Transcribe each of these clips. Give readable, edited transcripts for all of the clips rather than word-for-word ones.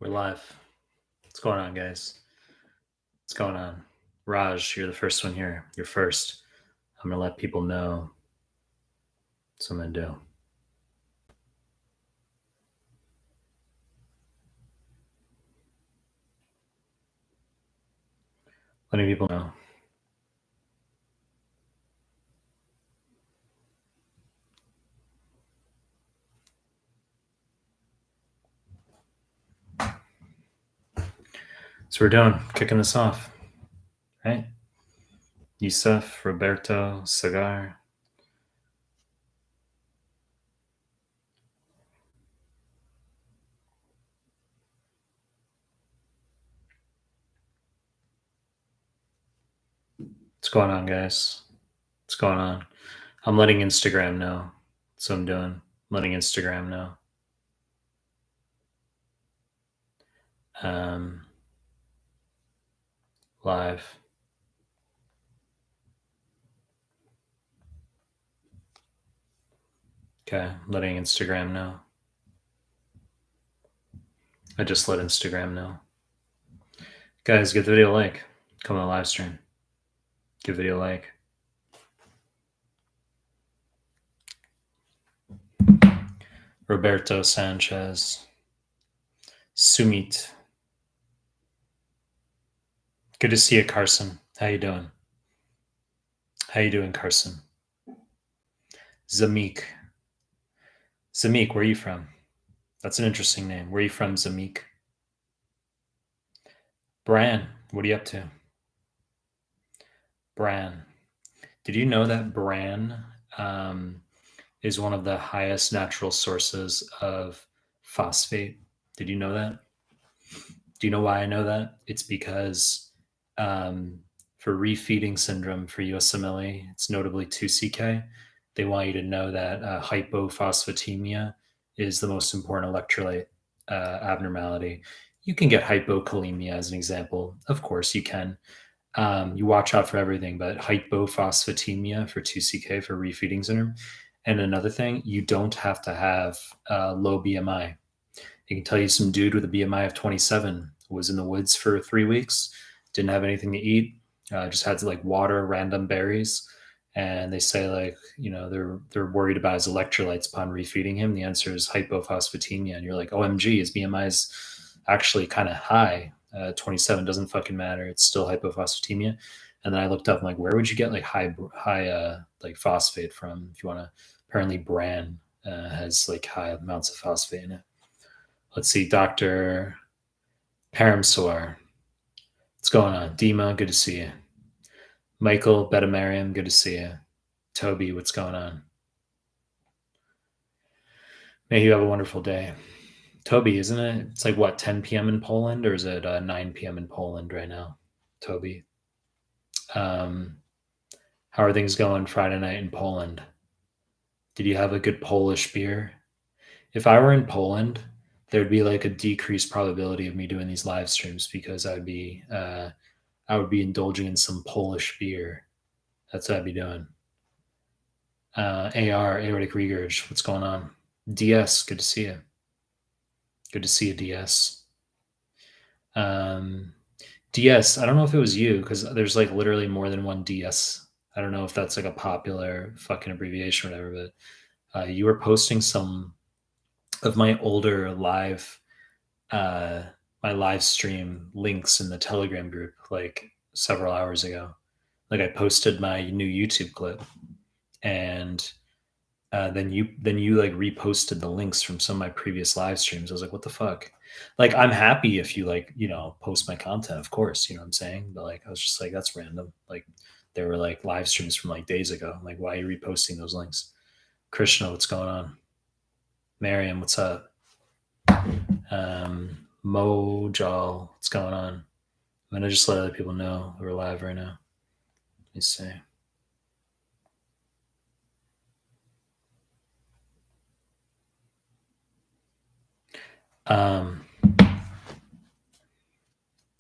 We're live. What's going on, guys? What's going on? Raj, you're the first one here. You're first. I'm going to let people know what I'm going to do. Letting people know. So we're doing, kicking this off, right? Yusuf, Roberto, Sagar. What's going on, guys? What's going on? I'm letting Instagram know. That's what I'm doing. I'm letting Instagram know. Live. Okay, letting Instagram know. I just let Instagram know. Guys, give the video a like. Come on the live stream. Give video a like. Roberto Sanchez. Sumit. Good to see you, Carson. How you doing? How you doing, Carson? Zamik. Zamik, where are you from? That's an interesting name. Where are you from, Zamik? Bran, what are you up to? Bran. Did you know that Bran is one of the highest natural sources of phosphate? Did you know that? Do you know why I know that? It's because for refeeding syndrome for Usmle, it's notably 2CK. They want you to know that hypophosphatemia is the most important electrolyte abnormality. You can get hypokalemia as an example. Of course, you can. You watch out for everything, but hypophosphatemia for 2CK for refeeding syndrome. And another thing, you don't have to have low BMI. I can tell you some dude with a BMI of 27 was in the woods for 3 weeks, didn't have anything to eat, just had to like water random berries. And they say like, you know, they're worried about his electrolytes upon refeeding him. The answer is hypophosphatemia. And you're like, OMG, his BMI is actually kind of high. 27 doesn't fucking matter. It's still hypophosphatemia. And then I looked up, I'm like, where would you get like high like phosphate from? If you want to, apparently Bran has like high amounts of phosphate in it. Let's see, Dr. Paramswar. What's going on? Dima, good to see you. Michael, Betamariam, good to see you. Toby, what's going on? May you have a wonderful day. Toby, isn't it? It's like what, 10 p.m. in Poland, or is it 9 p.m. in Poland right now? Toby. How are things going Friday night in Poland? Did you have a good Polish beer? If I were in Poland, there'd be like a decreased probability of me doing these live streams because I would be indulging in some Polish beer. That's what I'd be doing. AR, aortic regurg, what's going on? DS, good to see you. Good to see you, DS. DS, I don't know if it was you because there's like literally more than one DS. I don't know if that's like a popular fucking abbreviation or whatever, but you were posting some of my older live my live stream links in the Telegram group like several hours ago. Like I posted my new YouTube clip, and then you like reposted the links from some of my previous live streams. I was like, what the fuck? Like, I'm happy if you like, you know, post my content, of course, you know what I'm saying? But like, I was just like, that's random. Like, there were like live streams from like days ago. I'm like, why are you reposting those links? Krishna, what's going on? Mariam, what's up? Mojal, what's going on? I'm gonna just let other people know we're live right now. Let me see.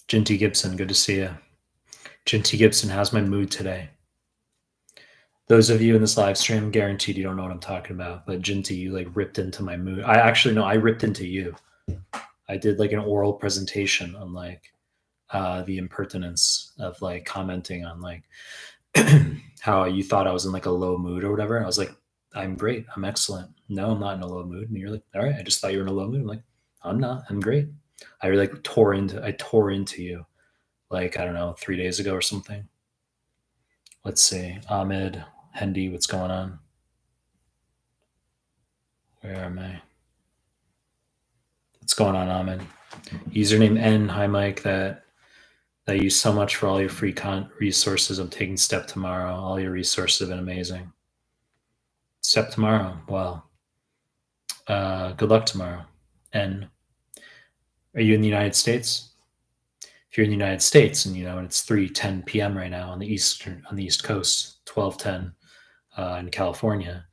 Jinty Gibson, good to see you. Jinty Gibson, how's my mood today? Those of you in this live stream, guaranteed you don't know what I'm talking about. But Jinty, you like ripped into my mood. I actually know I ripped into you. I did like an oral presentation on like the impertinence of like commenting on like how you thought I was in like a low mood or whatever. And I was like, I'm great. I'm excellent. No, I'm not in a low mood. And you're like, all right, I just thought you were in a low mood. I'm like, I'm not. I'm great. I tore into you like, I don't know, 3 days ago or something. Let's see. Ahmed, Hendy, what's going on? Where am I? What's going on, Ahmed? Username N. Hi, Mike. That Thank you so much for all your free resources. I'm taking Step tomorrow. All your resources have been amazing. Step tomorrow. Well, good luck tomorrow. And are you in the United States? If you're in the United States, and and it's 3:10 p.m. right now on the East Coast, 12:10 in California,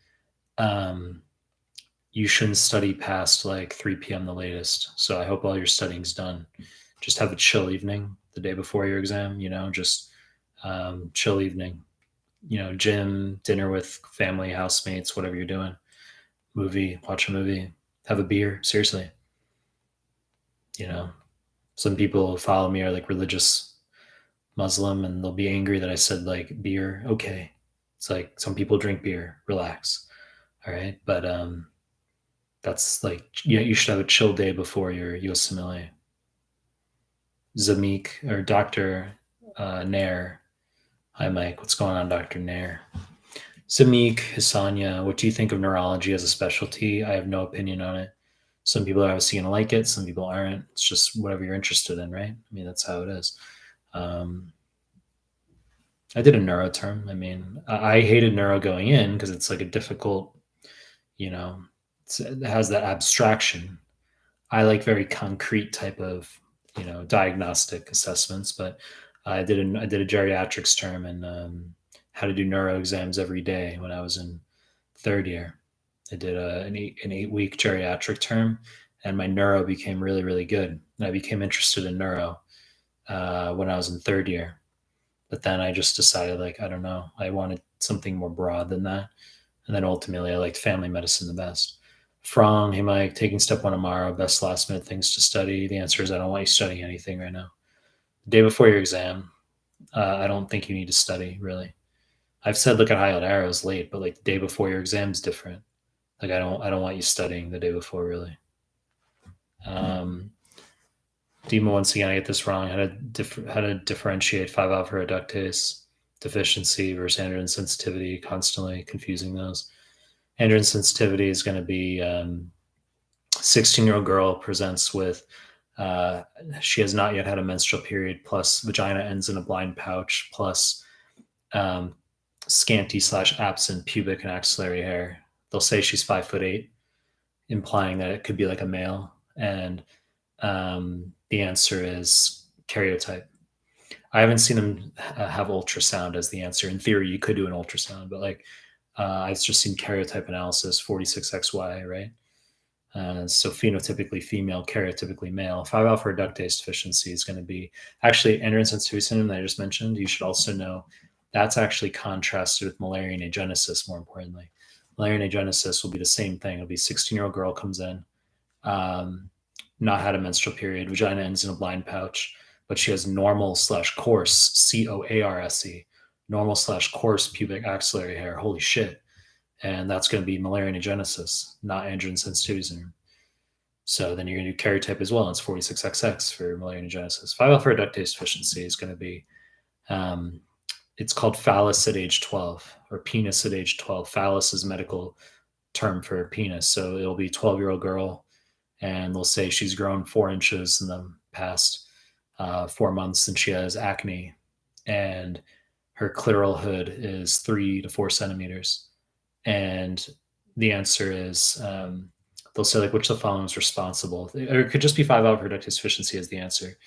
um, you shouldn't study past like 3 p.m. the latest. So I hope all your studying's done. Just have a chill evening the day before your exam. Just chill evening. Gym, dinner with family, housemates, whatever you're doing. Movie, watch a movie, have a beer. Seriously, you know, some people who follow me are like religious Muslim and they'll be angry that I said like beer. Okay. It's like some people drink beer, relax. All right. But that's like, you should have a chill day before your Usmle. Zamik or Dr. Nair. Hi, Mike. What's going on, Dr. Nair? Samik, Hasanya, what do you think of neurology as a specialty? I have no opinion on it. Some people are obviously going to like it, some people aren't. It's just whatever you're interested in, right? I mean, that's how it is. I did a neuro term. I mean, I hated neuro going in because it's like a difficult, you know, it has that abstraction. I like very concrete type of, diagnostic assessments, but I did a geriatrics term and had to do neuro exams every day when I was in third year. I did an 8 week geriatric term, and my neuro became really really good. And I became interested in neuro when I was in third year. But then I just decided, like, I don't know, I wanted something more broad than that. And then ultimately, I liked family medicine the best. From hey Mike, taking step one tomorrow, best last minute things to study. The answer is I don't want you studying anything right now. The day before your exam, I don't think you need to study really. I've said look at highlight arrows late, but like the day before your exam is different. Like I don't want you studying the day before really. Dima, once again, I get this wrong. How to differentiate 5-alpha reductase deficiency versus androgen sensitivity? Constantly confusing those. Androgen sensitivity is going to be 16-year-old girl presents with she has not yet had a menstrual period, plus vagina ends in a blind pouch, plus scanty/absent pubic and axillary hair. They'll say she's 5'8", implying that it could be like a male, and the answer is karyotype. I haven't seen them have ultrasound as the answer. In theory, you could do an ultrasound, but like I've just seen karyotype analysis, 46XY, right? So phenotypically female, karyotypically male. 5-alpha reductase deficiency is going to be actually androgen sensitivity syndrome that I just mentioned. You should also know that's actually contrasted with Müllerian agenesis. More importantly, Müllerian agenesis will be the same thing. It'll be 16-year-old girl comes in, not had a menstrual period, vagina ends in a blind pouch, but she has normal/coarse, COARSE, normal/coarse pubic axillary hair. Holy shit. And that's going to be Müllerian agenesis, not androgen sensitivity syndrome. So then you're going to do karyotype as well. It's 46XX for Müllerian agenesis. 5-alpha reductase deficiency is going to be, it's called phallus at age 12 or penis at age 12. Phallus is a medical term for penis. So it'll be a 12-year-old girl, and they'll say she's grown 4 inches in the past 4 months, and she has acne, and her clitoral hood is 3 to 4 centimeters. And the answer is they'll say like which of the following is responsible, or it could just be 5-alpha reductase deficiency as the answer,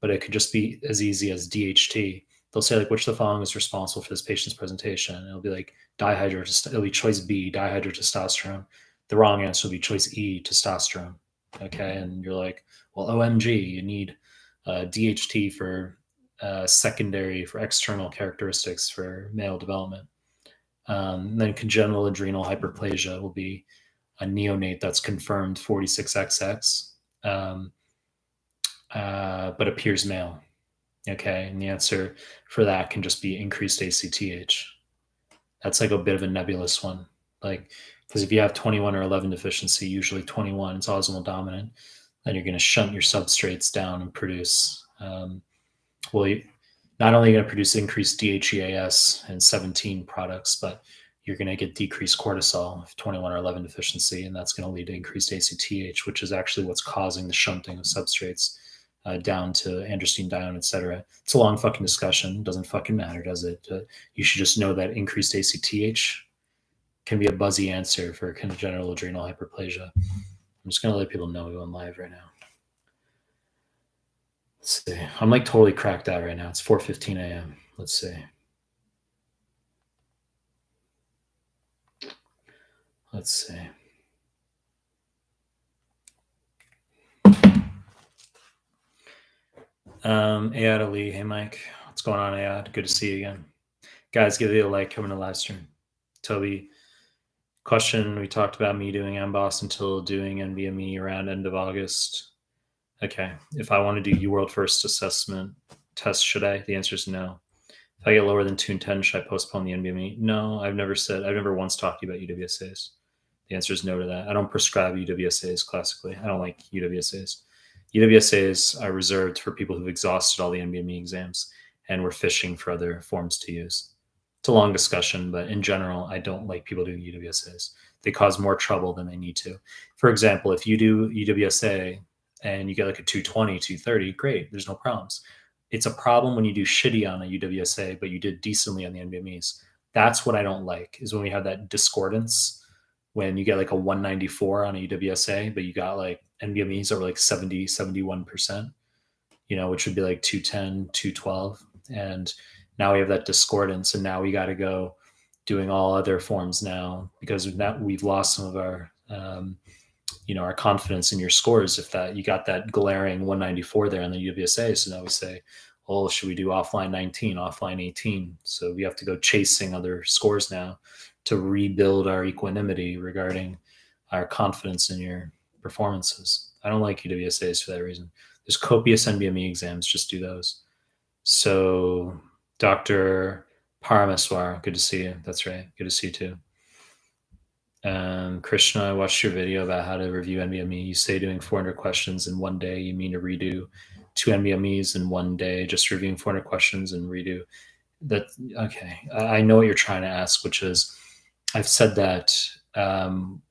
but it could just be as easy as DHT. They'll say like which of the following is responsible for this patient's presentation, and it'll be like it'll be choice B, dihydrotestosterone. The wrong answer will be choice E, testosterone. Okay, and you're like, well, OMG, you need DHT for secondary, for external characteristics for male development. Then congenital adrenal hyperplasia will be a neonate that's confirmed 46XX. but appears male. Okay, and the answer for that can just be increased ACTH. That's like a bit of a nebulous one. Like, because if you have 21 or 11 deficiency, usually 21 is osmolar dominant, then you're going to shunt your substrates down and produce, well, not only going to produce increased DHEAS and 17 products, but you're going to get decreased cortisol if 21 or 11 deficiency, and that's going to lead to increased ACTH, which is actually what's causing the shunting of substrates down to androstenedione, et cetera. It's a long fucking discussion. Doesn't fucking matter, does it? You should just know that increased ACTH can be a buzzy answer for congenital adrenal hyperplasia. I'm just going to let people know we're going live right now. Let's see. I'm like totally cracked out right now. It's 4:15 a.m. Let's see. Let's see. Ayad Ali. Hey, Mike. What's going on, Ayad? Good to see you again. Guys, give it a like coming to live stream. Toby, question. We talked about me doing MBOS until doing NBME around end of August. Okay. If I want to do UWorld first assessment test, should I? The answer is no. If I get lower than 2 and 10, should I postpone the NBME? No, I've never once talked to you about UWSAs. The answer is no to that. I don't prescribe UWSAs classically. I don't like UWSAs. UWSAs are reserved for people who've exhausted all the NBME exams and we're fishing for other forms to use. It's a long discussion, but in general, I don't like people doing UWSAs. They cause more trouble than they need to. For example, if you do UWSA and you get like a 220, 230, great, there's no problems. It's a problem when you do shitty on a UWSA, but you did decently on the NBMEs. That's what I don't like, is when we have that discordance, when you get like a 194 on a UWSA, but you got like NBMEs are like 70, 71%, which would be like 210, 212. And now we have that discordance, and now we got to go doing all other forms now because we've lost some of our our confidence in your scores. If that you got that glaring 194 there on the UWSA, so now we say, oh, should we do offline 19, offline 18? So we have to go chasing other scores now to rebuild our equanimity regarding our confidence in your performances. I don't like UWSAs for that reason. There's copious NBME exams, just do those. So Dr. Parameswar, good to see you. That's right. Good to see you too. Krishna, I watched your video about how to review NBME. You say doing 400 questions in one day. You mean to redo 2 NBMEs in one day, just reviewing 400 questions and redo that? Okay. I know what you're trying to ask, which is I've said that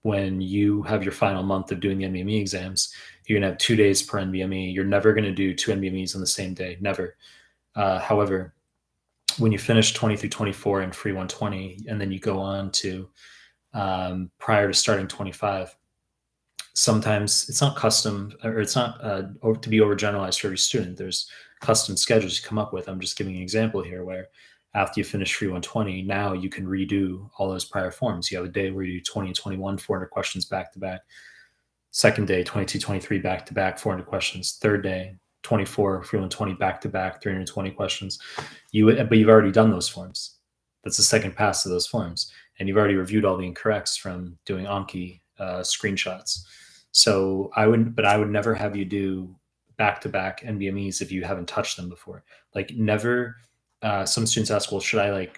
when you have your final month of doing the NBME exams, you're going to have 2 days per NBME. You're never going to do 2 NBMEs on the same day. Never. However, when you finish 20 through 24 in free 120, and then you go on to prior to starting 25, sometimes it's not custom, or it's not to be overgeneralized for every student. There's custom schedules you come up with. I'm just giving an example here where after you finish free 120, now you can redo all those prior forms. You have a day where you do 20 and 21, 400 questions back to back. Second day, 22, 23 back to back, 400 questions. Third day, 24, free 120 back to back, 320 questions. But you've already done those forms. That's the second pass of those forms. And you've already reviewed all the incorrects from doing Anki screenshots. So I would never have you do back-to-back NBMEs if you haven't touched them before. Like never. Some students ask, well, should I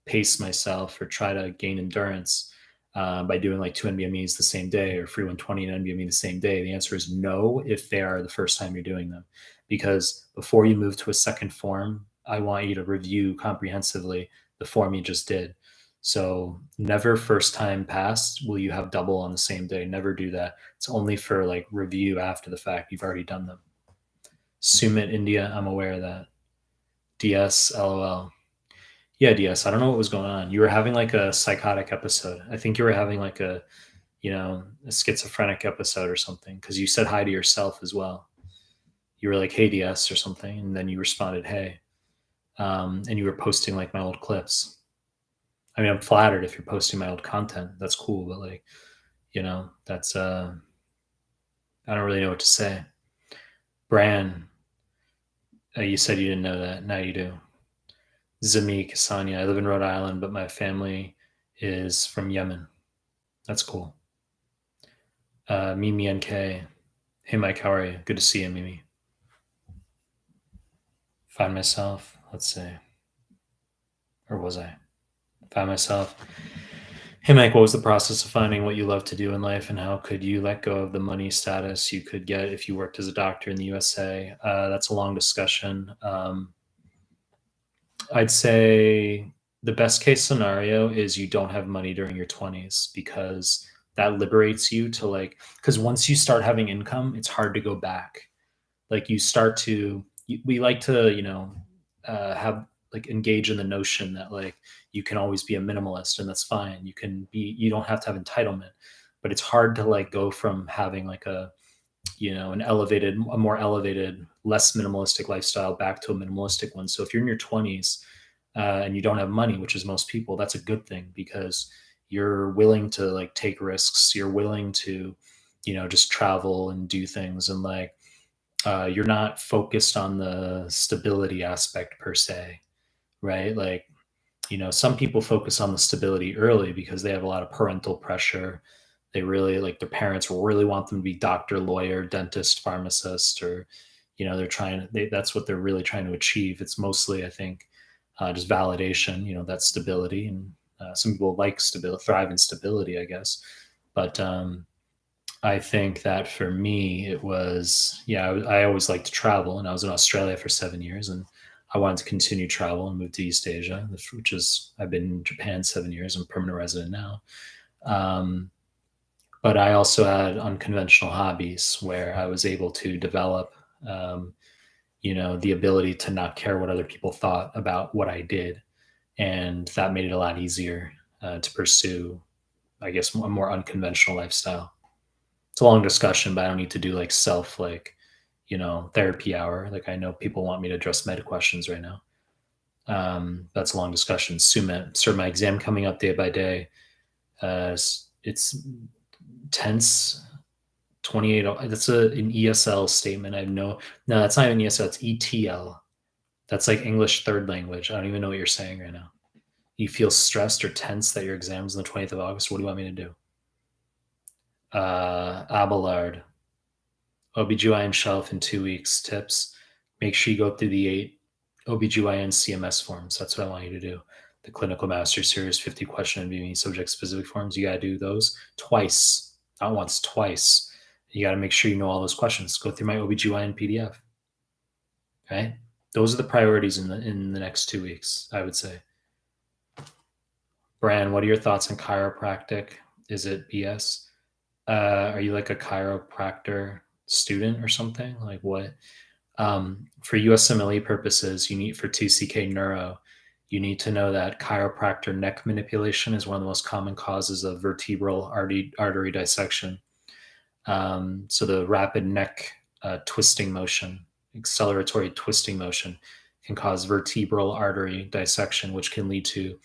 pace myself or try to gain endurance by doing like 2 NBMEs the same day or free 120 and NBME the same day? The answer is no if they are the first time you're doing them, because before you move to a second form, I want you to review comprehensively the form you just did. So never first time passed will you have double on the same day. Never do that. It's only for like review after the fact. You've already done them. Sumit India, I'm aware of that. DS, LOL. Yeah, DS. I don't know what was going on. You were having like a psychotic episode. I think you were having like a schizophrenic episode or something, because you said hi to yourself as well. You were like, hey, DS or something. And then you responded, hey. And you were posting like my old clips. I mean, I'm flattered if you're posting my old content. That's cool. But that's, I don't really know what to say. Bran, you said you didn't know that. Now you do. Zami Kasanya, I live in Rhode Island, but my family is from Yemen. That's cool. Mimi NK. Hey, Mike, how are you? Good to see you, Mimi. Find myself. Let's see. Or was I? Find myself. Hey, Mike, what was the process of finding what you love to do in life, and how could you let go of the money status you could get if you worked as a doctor in the USA? That's a long discussion. I'd say the best case scenario is you don't have money during your 20s, because that liberates you to, like, because once you start having income, it's hard to go back. Like, you start to, we like to, have, like, engage in the notion that, like, you can always be a minimalist, and that's fine. You don't have to have entitlement, but it's hard to, like, go from having, like, a more elevated, less minimalistic lifestyle back to a minimalistic one. So if you're in your 20s, and you don't have money, which is most people, that's a good thing, because you're willing to, like, take risks. You're willing to, just travel and do things, and, like, you're not focused on the stability aspect per se, right? Like, some people focus on the stability early because they have a lot of parental pressure. They really, like, their parents really want them to be doctor, lawyer, dentist, pharmacist, or, that's what they're really trying to achieve. It's mostly, I think, just validation, that stability. And some people like stability, thrive in stability, I guess. But I think that for me, it was, yeah, I always liked to travel, and I was in Australia for 7 years, and I wanted to continue travel and move to East Asia, which is, I've been in Japan 7 years. I'm a permanent resident now. Um, but I also had unconventional hobbies where I was able to develop, um, the ability to not care what other people thought about what I did. And that made it a lot easier to pursue, I guess, a more unconventional lifestyle. It's a long discussion, but I don't need to do, like, therapy hour. Like, I know people want me to address meta questions right now. That's a long discussion. Sumit, sir, my exam coming up day by day. It's tense. 28. That's an ESL statement. I have no, that's not even ESL. It's ETL. That's like English third language. I don't even know what you're saying right now. You feel stressed or tense that your exam's on the 20th of August. What do you want me to do? Abelard. OBGYN shelf in 2 weeks. Tips. Make sure you go through the 8 OBGYN CMS forms. That's what I want you to do. The Clinical Master Series 50 question and VME subject specific forms. You got to do those twice, not once, twice. You got to make sure you know all those questions. Go through my OBGYN PDF. Okay. Those are the priorities in the next 2 weeks, I would say. Bran, what are your thoughts on chiropractic? Is it BS? Are you like a chiropractor student or something? Like, what? For USMLE purposes, for 2CK neuro, you need to know that chiropractor neck manipulation is one of the most common causes of vertebral artery dissection. So the rapid neck twisting motion, acceleratory twisting motion, can cause vertebral artery dissection, which can lead to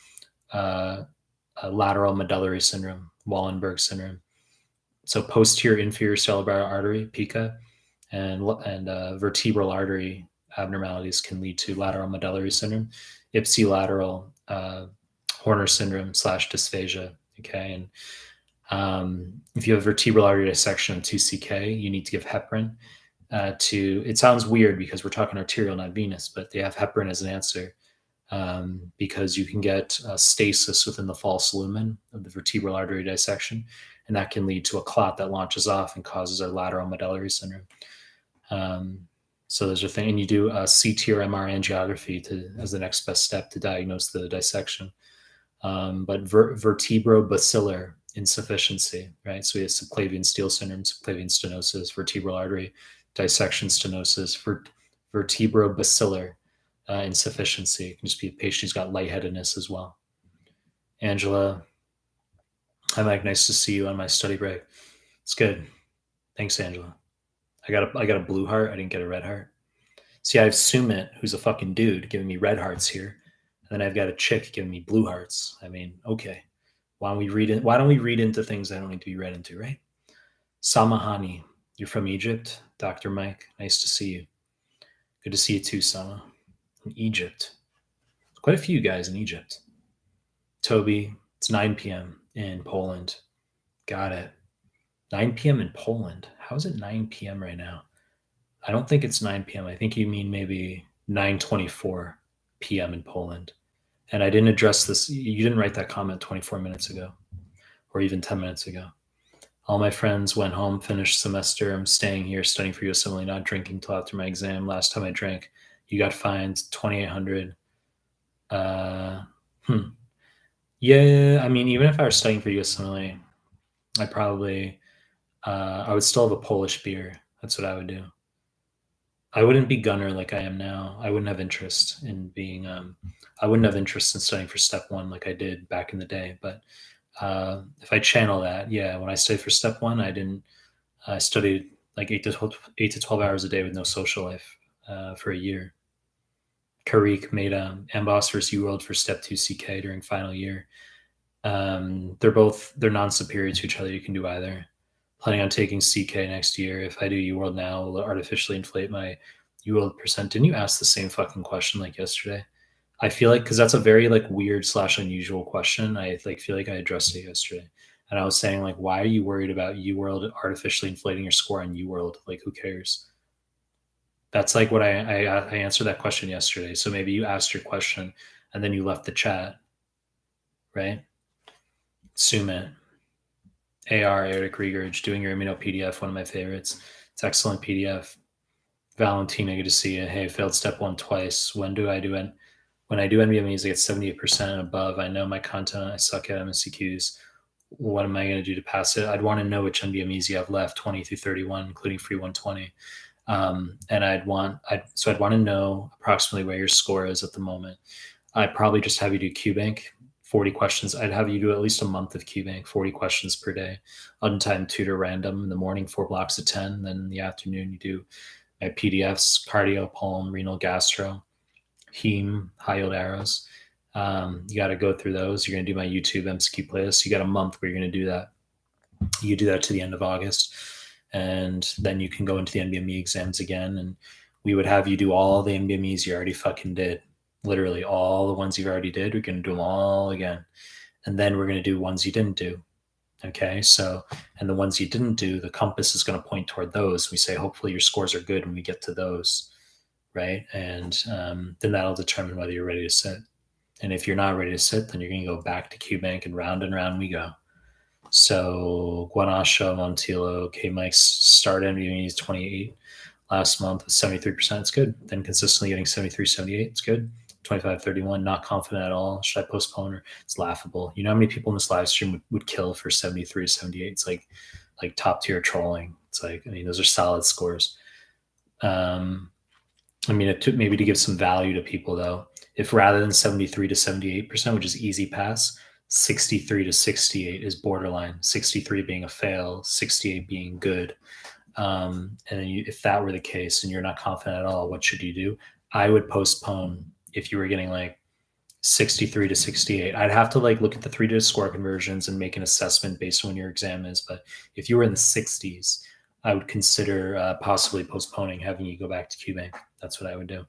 lateral medullary syndrome, Wallenberg syndrome. So posterior inferior cerebral artery, PICA, and vertebral artery abnormalities can lead to lateral medullary syndrome, ipsilateral Horner syndrome / dysphagia. Okay, and if you have vertebral artery dissection of 2CK, you need to give heparin. It sounds weird because we're talking arterial, not venous, but they have heparin as an answer, because you can get stasis within the false lumen of the vertebral artery dissection, and that can lead to a clot that launches off and causes a lateral medullary syndrome. So there's a thing, and you do a CT or MR angiography as the next best step to diagnose the dissection. But vertebrobacillar insufficiency, right? So we have subclavian steal syndrome, subclavian stenosis, vertebral artery dissection stenosis, vertebrobacillar insufficiency. It can just be a patient who's got lightheadedness as well. Angela, hi Mike, nice to see you on my study break. It's good. Thanks, Angela. I got a blue heart. I didn't get a red heart. See, I have Sumit, who's a fucking dude, giving me red hearts here, and then I've got a chick giving me blue hearts. I mean, okay, why don't we read into things that don't need to be read into, right? Samahani, you're from Egypt, Dr. Mike. Nice to see you. Good to see you too, Sama. In Egypt, quite a few guys in Egypt. Toby, it's 9 p.m. in Poland. Got it. 9 p.m. in Poland. How is it 9 p.m. right now? I don't think it's 9 p.m. I think you mean maybe 9:24 p.m. in Poland. And I didn't address this. You didn't write that comment 24 minutes ago or even 10 minutes ago. All my friends went home, finished semester. I'm staying here studying for Usmle, not drinking till after my exam. Last time I drank, you got fined 2,800. Uh, hmm. Yeah, I mean, even if I were studying for Usmle, I probably I would still have a Polish beer. That's what I would do. I wouldn't be gunner like I am now. I wouldn't have interest in being. I wouldn't have interest in studying for step one like I did back in the day. But if I channel that, yeah, when I studied for step one, I didn't. I studied like 8 to 12 hours a day with no social life for a year. Karik made Amboss versus UWorld for step two CK during final year. They're non-superior to each other. You can do either. Planning on taking CK next year. If I do UWorld now, will artificially inflate my UWorld percent. Didn't you ask the same fucking question like yesterday? I feel like because that's a very like weird slash unusual question. I like feel like I addressed it yesterday, and I was saying like, why are you worried about UWorld artificially inflating your score on UWorld? Like, who cares? That's like what I answered that question yesterday. So maybe you asked your question and then you left the chat, right? Sumit, AR, Eric Regerge, doing your immuno PDF, one of my favorites. It's excellent PDF. Valentina, good to see you. Hey, failed step one twice. When do I do it? When I do NBMEs, I get 78% and above. I know my content. I suck at MSCQs. What am I going to do to pass it? I'd want to know which NBMEs you have left, 20 through 31, including free 120. And I'd want to know approximately where your score is at the moment. I'd probably just have you do QBank, 40 questions. I'd have you do at least a month of QBank, 40 questions per day, untimed tutor random in the morning, 4 blocks of 10. Then in the afternoon, you do my PDFs, cardio, pulm, renal, gastro, heme, high yield arrows. You got to go through those. You're going to do my YouTube MCQ playlist. You got a month where you're going to do that. You do that to the end of August, and then you can go into the NBME exams again. And we would have you do all the NBMEs you already fucking did. Literally all the ones you've already did. We're going to do them all again. And then we're going to do ones you didn't do. Okay. So, and the ones you didn't do, the compass is going to point toward those. We say, hopefully your scores are good when we get to those. Right. And then that'll determine whether you're ready to sit. And if you're not ready to sit, then you're going to go back to QBank and round we go. So Guanasho, Montilo, K Mike's start NBMEs 28 last month with 73%. It's good. Then consistently getting 73, 78. It's good. 25, 31. Not confident at all. Should I postpone her? It's laughable. You know how many people in this live stream would kill for 73, 78? It's like top tier trolling. It's like, I mean, those are solid scores. I mean, maybe to give some value to people though, if rather than 73 to 78%, which is easy pass, 63 to 68 is borderline, 63 being a fail, 68 being good. And then if that were the case and you're not confident at all, what should you do? I would postpone if you were getting like 63 to 68. I'd have to like look at the 3-digit score conversions and make an assessment based on when your exam is. But if you were in the 60s, I would consider possibly postponing, having you go back to QBank. That's what I would do.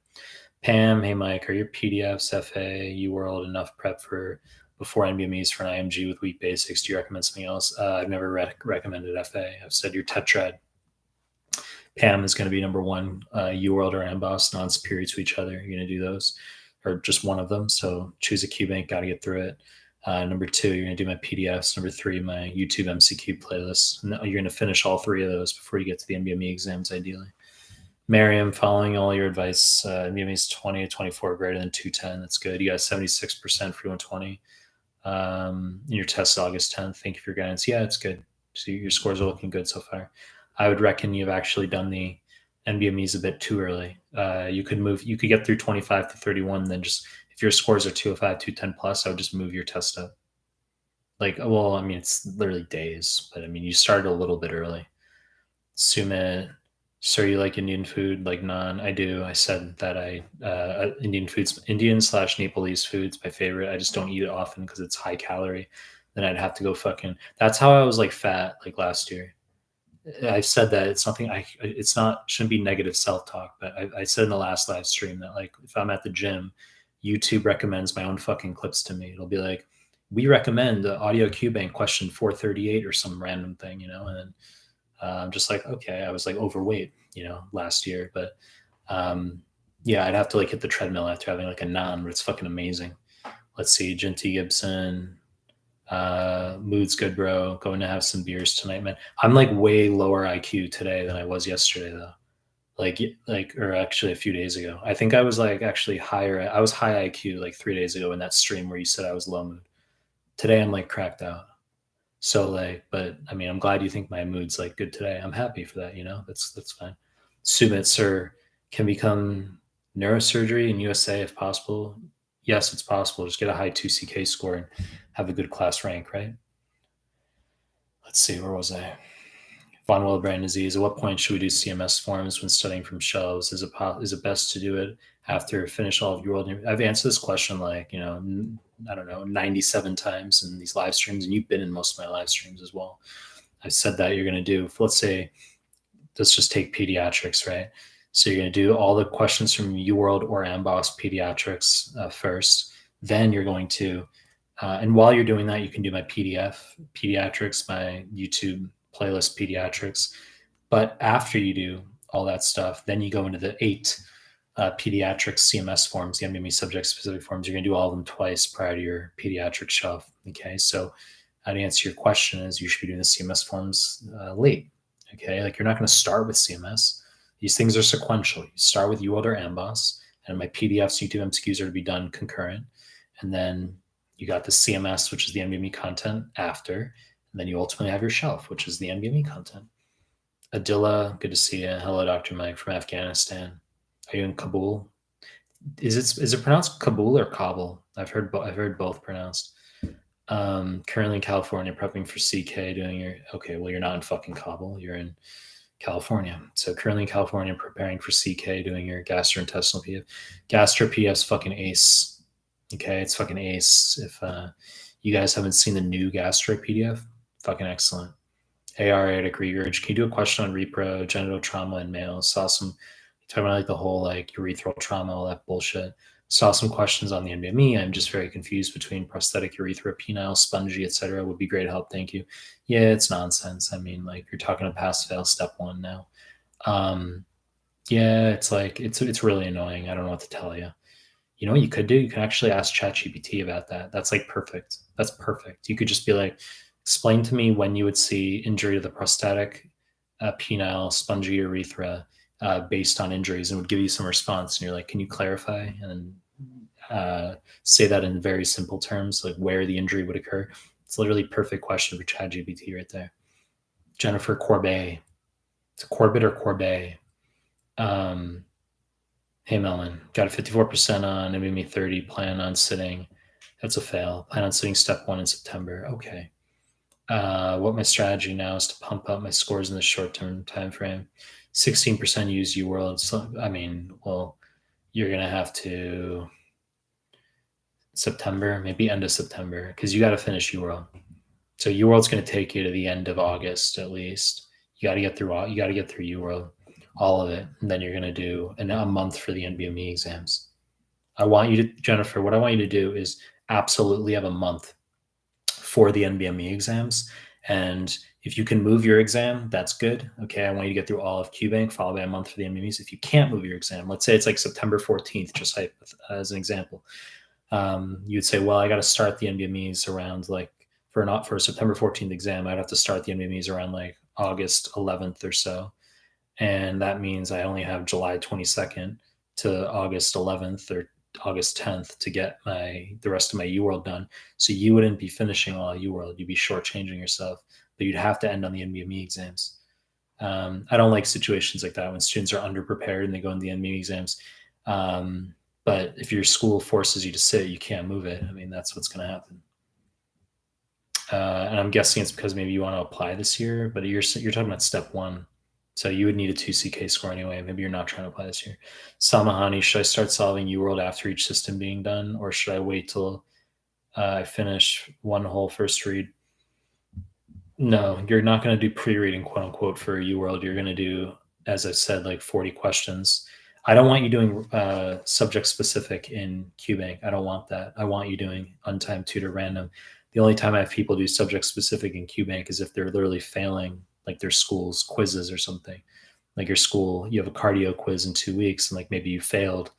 Pam, hey Mike, are your PDFs, FA, UWorld enough prep for before NBMEs for an IMG with weak basics? Do you recommend something else? I've never recommended FA. I've said your tetrad. Pam is going to be number one. UWorld or Amboss, non-superior to each other. You're going to do those, or just one of them. So choose a QBank, got to get through it. Number two, you're going to do my PDFs. Number three, my YouTube MCQ playlist. And you're going to finish all three of those before you get to the NBME exams, ideally. Miriam, following all your advice, NBME is 20 to 24, greater than 210. That's good. You got 76% for 120. Your test August 10th. Thank you for your guidance. Yeah, it's good. So your scores are looking good so far. I would reckon you've actually done the NBMEs a bit too early. You could get through 25 to 31, then just if your scores are 205, 210 plus, I would just move your test up. Like, well, I mean, it's literally days, but I mean, you started a little bit early. Sumit, sir, you like Indian food? Like naan? I do. I said that Indian/Nepalese food's my favorite. I just don't eat it often because it's high calorie. Then I'd have to go fucking. That's how I was like fat like last year. I said that it's nothing. Shouldn't be negative self talk. But I said in the last live stream that like if I'm at the gym, YouTube recommends my own fucking clips to me. It'll be like, we recommend the audio QBank question 438 or some random thing, you know, and then I'm just like, okay, I was like overweight, you know, last year, but Yeah, I'd have to like hit the treadmill after having like a non, but it's fucking amazing. Let's see, Genty Gibson, mood's good, bro. Going to have some beers tonight, man. I'm like way lower IQ today than I was yesterday, though. Or actually a few days ago. I think I was like actually higher. I was high IQ like 3 days ago in that stream where you said I was low mood. Today I'm like cracked out. So like, but I mean, I'm glad you think my mood's like good today. I'm happy for that. That's fine. Sumit, sir, can become neurosurgery in USA if possible. Yes, it's possible. Just get a high 2CK score and have a good class rank, right? Let's see, where was I? Von Willebrand disease. At what point should we do CMS forms when studying from shelves? Is it best to do it after finish all of your world? I've answered this question like I don't know 97 times in these live streams, and you've been in most of my live streams as well. I said that you're going to do. Let's say, let's just take pediatrics, right? So you're going to do all the questions from UWorld or AMBOSS pediatrics first. Then you're going to, and while you're doing that, you can do my PDF pediatrics, my YouTube playlist pediatrics. But after you do all that stuff, then you go into the 8 pediatric CMS forms, the MDME subject specific forms. You're going to do all of them twice prior to your pediatric shelf. Okay, so how to answer your question is you should be doing the CMS forms late. Okay, like you're not going to start with CMS. These things are sequential. You start with UWorld or AMBOSS, and my PDFs, YouTube MCQs are to be done concurrent. And then you got the CMS, which is the MDME content after. And then you ultimately have your shelf, which is the MDME content. Adila, good to see you. Hello, Dr. Mike from Afghanistan. Are you in Kabul? Is it pronounced Kabul or Kabul? I've heard both pronounced. Currently in California, prepping for CK, doing your okay. Well, you're not in fucking Kabul. You're in California. So currently in California, preparing for CK, doing your gastrointestinal PF. Gastro PF's fucking ace. Okay, it's fucking ace. If you guys haven't seen the new gastro PDF, fucking excellent. Aortic regurg. Can you do a question on repro, genital trauma in males? Saw some talking about like the whole like urethral trauma, all that bullshit. Saw some questions on the NBME. I'm just very confused between prosthetic urethra, penile, spongy, etc. Would be great help. Thank you. Yeah, it's nonsense. I mean, like you're talking to pass fail step 1 now. Yeah, it's like it's really annoying. I don't know what to tell you. You know what you could do? You can actually ask ChatGPT about that. That's like perfect. That's perfect. You could just be like, explain to me when you would see injury to the prostatic, penile, spongy urethra based on injuries, and would give you some response. And you're like, can you clarify and say that in very simple terms, like where the injury would occur? It's literally perfect question for ChatGPT right there. Jennifer Corbet. It's Corbett or Corbet. Hey Melon, got a 54% on MME 30, plan on sitting. That's a fail. Plan on sitting step 1 in September. Okay. What my strategy now is to pump up my scores in the short-term time frame. 16% use UWorld. So, I mean, well, you're going to have to September, maybe end of September, because you got to finish UWorld. So UWorld's going to take you to the end of August at least. You got to get through UWorld, all of it, and then you're going to do a month for the NBME exams. I want you to, Jennifer, what I want you to do is absolutely have a month for the NBME exams. And if you can move your exam, that's good. Okay, I want you to get through all of QBank, followed by a month for the NBMEs. If you can't move your exam, let's say it's like September 14th, just as an example, you'd say, well, I got to start the NBMEs around like for a September 14th exam, I'd have to start the NBMEs around like August 11th or so. And that means I only have July 22nd to August 11th or August 10th to get the rest of my UWorld done. So you wouldn't be finishing all UWorld. You'd be shortchanging yourself, but you'd have to end on the NBME exams. I don't like situations like that when students are underprepared and they go into the NBME exams. But if your school forces you to sit, you can't move it. I mean, that's what's going to happen. And I'm guessing it's because maybe you want to apply this year, but you're talking about step 1. So you would need a 2CK score anyway. Maybe you're not trying to apply this year. Samahani, should I start solving UWorld after each system being done, or should I wait till I finish one whole first read? No, you're not going to do pre-reading, quote unquote, for UWorld. You're going to do, as I said, like 40 questions. I don't want you doing subject specific in QBank. I don't want that. I want you doing untimed tutor random. The only time I have people do subject specific in QBank is if they're literally failing like their school's quizzes or something. Like your school, you have a cardio quiz in 2 weeks, and like maybe you failed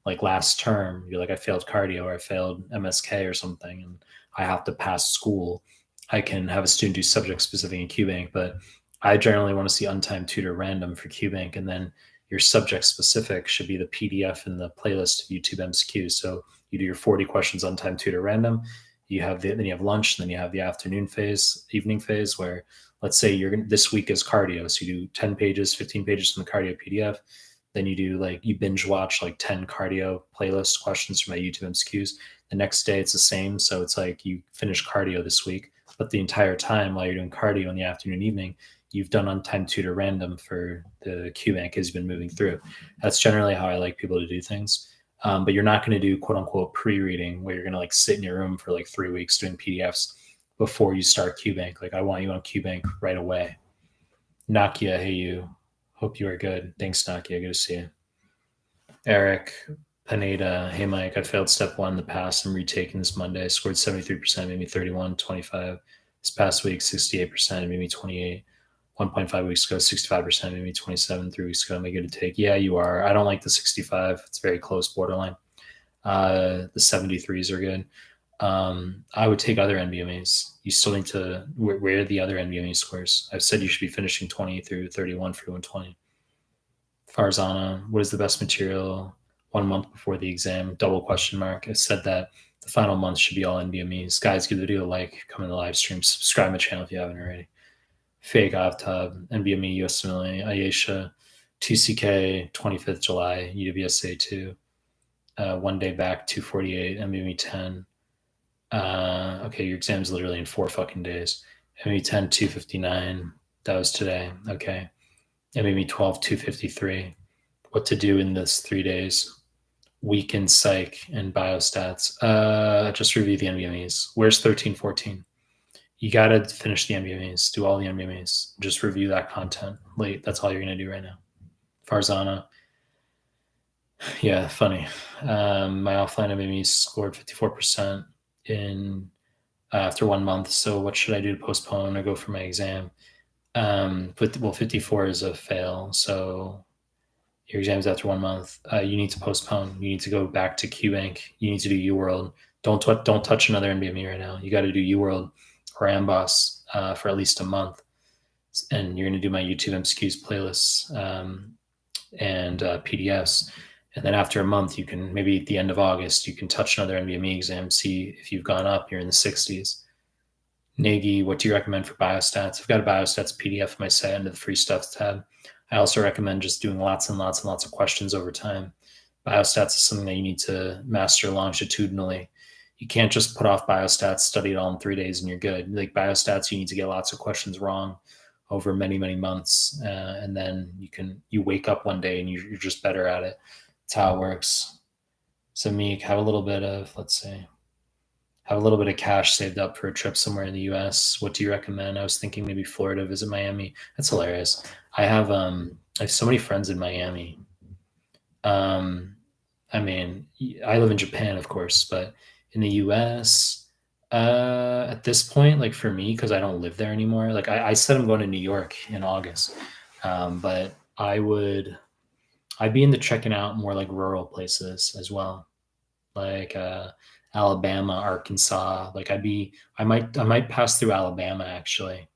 like last term, you're like, I failed cardio or I failed MSK or something, and I have to pass school. I can have a student do subject specific in QBank, but I generally want to see untimed tutor random for QBank, and then your subject specific should be the PDF in the playlist of YouTube MCQs. So you do your 40 questions untimed tutor random. Then you have lunch, and then you have the afternoon phase, evening phase, where let's say this week is cardio, so you do 10 pages, 15 pages from the cardio PDF. Then you binge watch like 10 cardio playlist questions from my YouTube MCQs. The next day it's the same, so it's like you finish cardio this week, but the entire time while you're doing cardio in the afternoon, evening, you've done untimed tutor random for the QBank as you've been moving through. That's generally how I like people to do things. But you're not going to do quote unquote pre-reading where you're going to like sit in your room for like 3 weeks doing PDFs before you start QBank. Like I want you on QBank right away. Nakia, hey you. Hope you are good. Thanks, Nakia. Good to see you. Eric, Pineda, hey Mike, I failed step 1 in the past. I'm retaking this Monday. Scored 73%, made me 31, 25. This past week, 68%, made me 28. 1.5 weeks ago, 65%, maybe 27. 3 weeks ago, am I good to take? Yeah, you are. I don't like the 65. It's very close, borderline. The 73s are good. I would take other NBMEs. You still need to, where are the other NBME scores? I've said you should be finishing 20 through 31 for 120. Farzana, what is the best material 1 month before the exam? Double question mark. I said that the final month should be all NBMEs. Guys, give the video a like, come in the live stream, subscribe to my channel if you haven't already. Fake Avtab, NBME, Usmle, Ayesha, TCK, 25th July, UWSA 2, 1 day back, 248, NBME 10. Okay, your exam's literally in 4 fucking days. NBME 10, 259, that was today. Okay. NBME 12, 253. What to do in this 3 days? Week in psych and biostats. Just review the NBMEs. Where's 13, 14? You got to finish the MBMEs, do all the MBMEs, just review that content late. That's all you're going to do right now. Farzana. Yeah, funny. My offline MBMEs scored 54% in after 1 month. So what should I do to postpone or go for my exam? 54 is a fail. So your exam's after 1 month. You need to postpone. You need to go back to QBank. You need to do UWorld. Don't touch another NBME right now. You got to do UWorld or Amboss for at least a month, and you're going to do my YouTube MCQs playlists and PDFs, and then after a month, you can maybe at the end of August, you can touch another NBME exam, see if you've gone up. You're in the 60s. Nagy, what do you recommend for biostats? I've got a biostats PDF on my site under the free stuff tab. I also recommend just doing lots and lots and lots of questions over time. Biostats is something that you need to master longitudinally. You can't just put off biostats, study it all in 3 days, and you're good. Like biostats, you need to get lots of questions wrong over many, many months. And then you wake up one day and you're just better at it. That's how it works. So Meek, have a little bit of cash saved up for a trip somewhere in the US. What do you recommend? I was thinking maybe Florida, visit Miami. That's hilarious. I have so many friends in Miami. I mean, I live in Japan, of course, but in the US, at this point, like for me, because I don't live there anymore, like I said I'm going to New York in August, but I'd be into checking out more like rural places as well, like Alabama, Arkansas. Like I might pass through Alabama actually.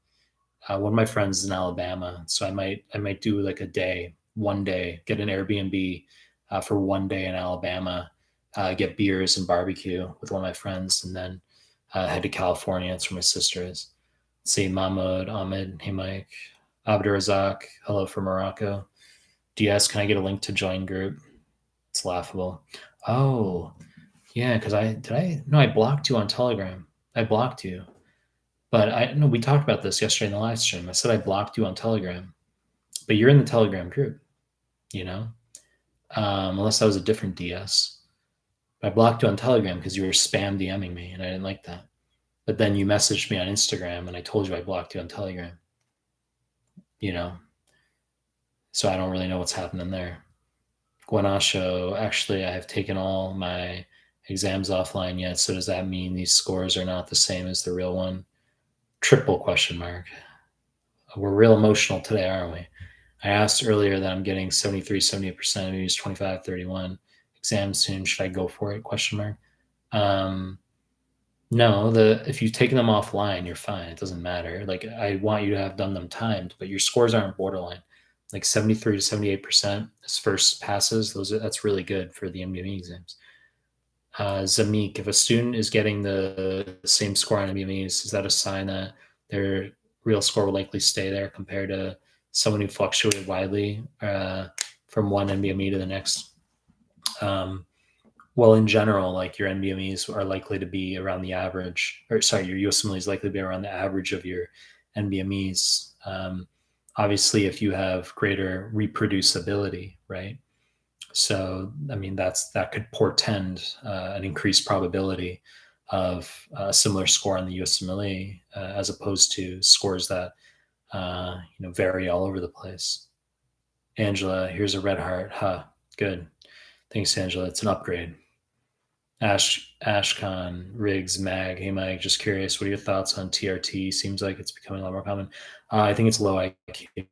One of my friends is in Alabama, so I might do like 1 day, get an Airbnb for 1 day in Alabama, get beers and barbecue with one of my friends, and then head to California. That's where my sister is. See Mahmoud, Ahmed, hey Mike, Abdurazak, hello from Morocco. DS, can I get a link to join group? It's laughable. Oh, yeah, because I blocked you on Telegram. I blocked you. But we talked about this yesterday in the live stream. I said I blocked you on Telegram, but you're in the Telegram group, unless that was a different DS. I blocked you on Telegram because you were spam DMing me, and I didn't like that. But then you messaged me on Instagram, and I told you I blocked you on Telegram. So I don't really know what's happening there. Guanasho, actually, I have taken all my exams offline yet. So does that mean these scores are not the same as the real one? Triple question mark. We're real emotional today, aren't we? I asked earlier that I'm getting 73, 78%, maybe it's 25, 31 exams soon. Should I go for it? Question mark. No, if you've taken them offline, you're fine. It doesn't matter. Like I want you to have done them timed, but your scores aren't borderline. Like 73 to 78% as first passes, that's really good for the MBME exams. Zamik, if a student is getting the same score on MBMEs, is that a sign that their real score will likely stay there compared to someone who fluctuated widely from one MBME to the next? Um, well, in general, like your NBMEs are likely to be around the average, or sorry, your USMLE is likely to be around the average of your NBMEs. Obviously, if you have greater reproducibility, right? So, I mean, that could portend an increased probability of a similar score on the USMLE as opposed to scores that vary all over the place. Angela, here's a red heart. Huh, good. Thanks, Angela. It's an upgrade. Ashcon, Riggs, Mag. Hey, Mike, just curious, what are your thoughts on TRT? Seems like it's becoming a lot more common. I think it's low IQ.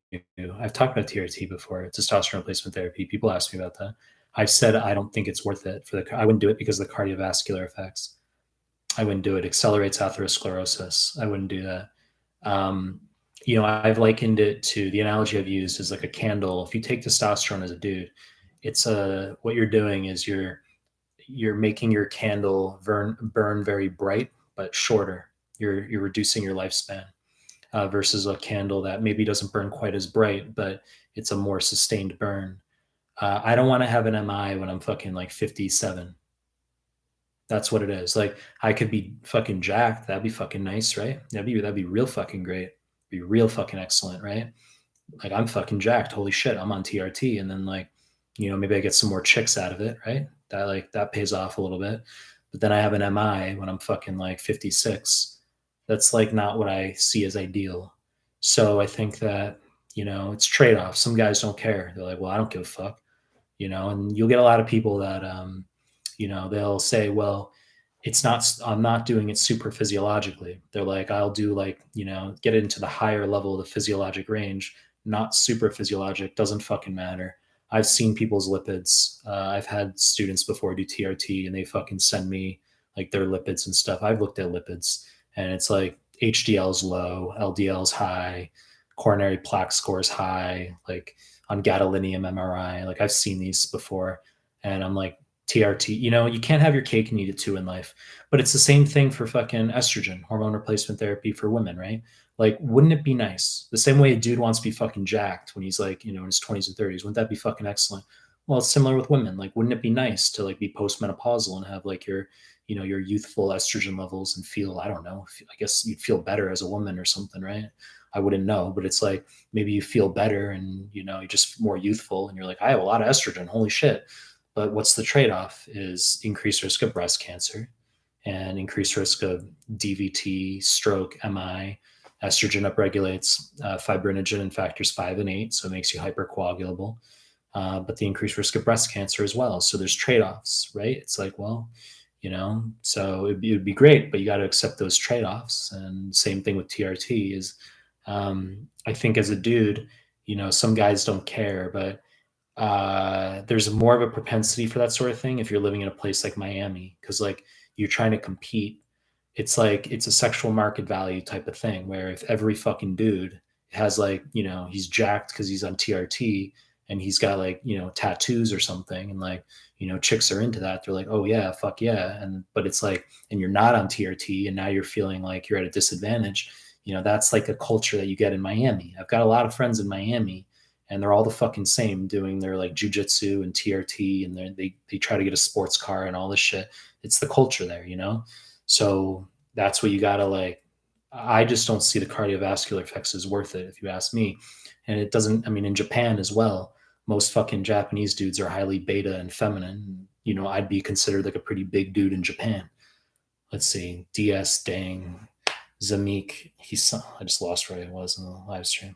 I've talked about TRT before, testosterone replacement therapy. People ask me about that. I've said I don't think it's worth it I wouldn't do it because of the cardiovascular effects. I wouldn't do it. Accelerates atherosclerosis. I wouldn't do that. Um, I've likened it to the analogy I've used is like a candle. If you take testosterone as a dude, what you're doing is you're making your candle burn very bright but shorter. You're reducing your lifespan versus a candle that maybe doesn't burn quite as bright, but it's a more sustained burn. I don't want to have an MI when I'm fucking like 57. That's what it is. Like I could be fucking jacked. That'd be fucking nice, right? That'd be real fucking great. Be real fucking excellent, right? Like I'm fucking jacked. Holy shit, I'm on TRT, and then like, maybe I get some more chicks out of it, right? That pays off a little bit. But then I have an MI when I'm fucking like 56. That's like not what I see as ideal. So I think that, it's trade-off. Some guys don't care. They're like, well, I don't give a fuck, and you'll get a lot of people that they'll say, well, I'm not doing it super physiologically. They're like, I'll do like, get into the higher level of the physiologic range, not super physiologic, doesn't fucking matter. I've seen people's lipids. I've had students before do TRT and they fucking send me like their lipids and stuff. I've looked at lipids and it's like HDL's low, LDL's high, coronary plaque scores high, like on gadolinium MRI. Like I've seen these before and I'm like, TRT, you can't have your cake and eat it too in life. But it's the same thing for fucking estrogen, hormone replacement therapy for women, right? Like, wouldn't it be nice? The same way a dude wants to be fucking jacked when he's like, in his 20s and 30s. Wouldn't that be fucking excellent? Well, it's similar with women. Like, wouldn't it be nice to like be postmenopausal and have like your youthful estrogen levels and feel, I don't know, I guess you'd feel better as a woman or something, right? I wouldn't know, but it's like maybe you feel better and you're just more youthful and you're like, I have a lot of estrogen. Holy shit. But what's the trade-off is increased risk of breast cancer and increased risk of DVT, stroke, MI. Estrogen upregulates fibrinogen in factors 5 and 8, so it makes you hypercoagulable. But the increased risk of breast cancer as well. So there's trade-offs, right? It's like, well, so it'd be great, but you got to accept those trade-offs. And same thing with TRT is, I think as a dude, some guys don't care, but there's more of a propensity for that sort of thing if you're living in a place like Miami, because like you're trying to compete. It's like it's a sexual market value type of thing where if every fucking dude has like, he's jacked because he's on TRT and he's got like, tattoos or something and like, chicks are into that. They're like, oh yeah, fuck yeah. But it's like, and you're not on TRT and now you're feeling like you're at a disadvantage. That's like a culture that you get in Miami. I've got a lot of friends in Miami and they're all the fucking same doing their like jujitsu and TRT and they try to get a sports car and all this shit. It's the culture there, So that's what you gotta like. I just don't see the cardiovascular effects as worth it, if you ask me. And it doesn't, I mean, in Japan as well, most fucking Japanese dudes are highly beta and feminine. I'd be considered like a pretty big dude in Japan. Let's see, DS Dang, Zamik, I just lost where I was in the live stream.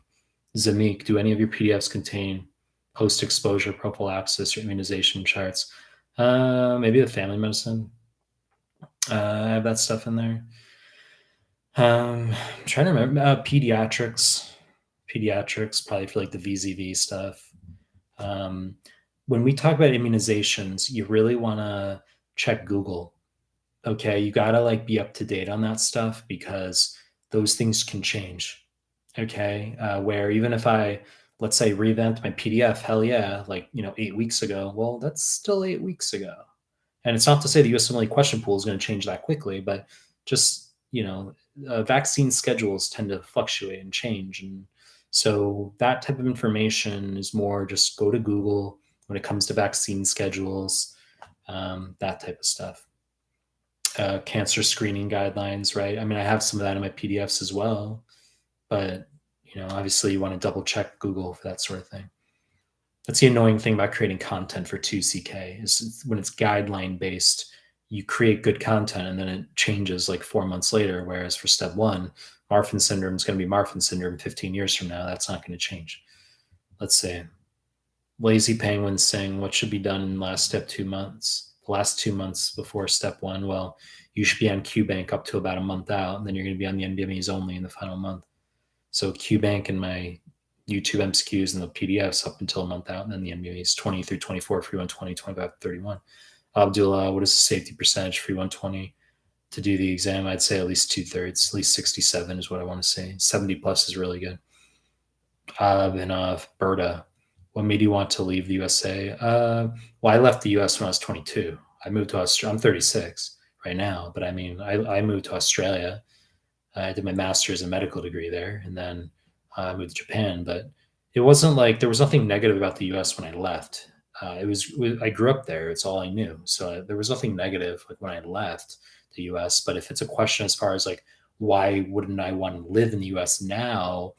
Zamik, do any of your PDFs contain post-exposure prophylaxis or immunization charts? Maybe the family medicine. I have that stuff in there. I'm trying to remember pediatrics. pediatrics, probably for like the VZV stuff. Um, when we talk about immunizations, you really want to check Google. Okay, you got to like be up to date on that stuff because those things can change. Okay, where even if I, let's say, revamped my PDF, hell yeah, like 8 weeks ago, well, that's still 8 weeks ago. And it's not to say the USMLE question pool is going to change that quickly, but just vaccine schedules tend to fluctuate and change, and so that type of information is more just go to Google when it comes to vaccine schedules, that type of stuff. Cancer screening guidelines, right? I mean, I have some of that in my PDFs as well, but obviously you want to double check Google for that sort of thing. That's the annoying thing about creating content for 2CK is when it's guideline based, you create good content and then it changes like 4 months later. Whereas for step one, Marfan syndrome is going to be Marfan syndrome 15 years from now. That's not going to change. Let's say Lazy Penguin saying what should be done in the last 2 months, the last 2 months before step one. Well, you should be on QBank up to about a month out, and then you're going to be on the NBMEs only in the final month. So QBank and my YouTube MCQs and the PDFs up until a month out, and then the NBMEs 20 through 24, free 120, 25 to 31. Abdullah, what is the safety percentage, free 120? To do the exam, I'd say at least 2/3, at least 67 is what I want to say. 70 plus is really good. Berta, what made you want to leave the USA? Well, I left the US when I was 22. I moved to Australia. I'm 36 right now, but I mean, I moved to Australia. I did my master's and medical degree there, and then I moved to Japan. But it wasn't like there was nothing negative about the U.S. when I left. I grew up there. It's all I knew. So there was nothing negative like when I left the U.S. But if it's a question as far as like why wouldn't I want to live in the U.S. now,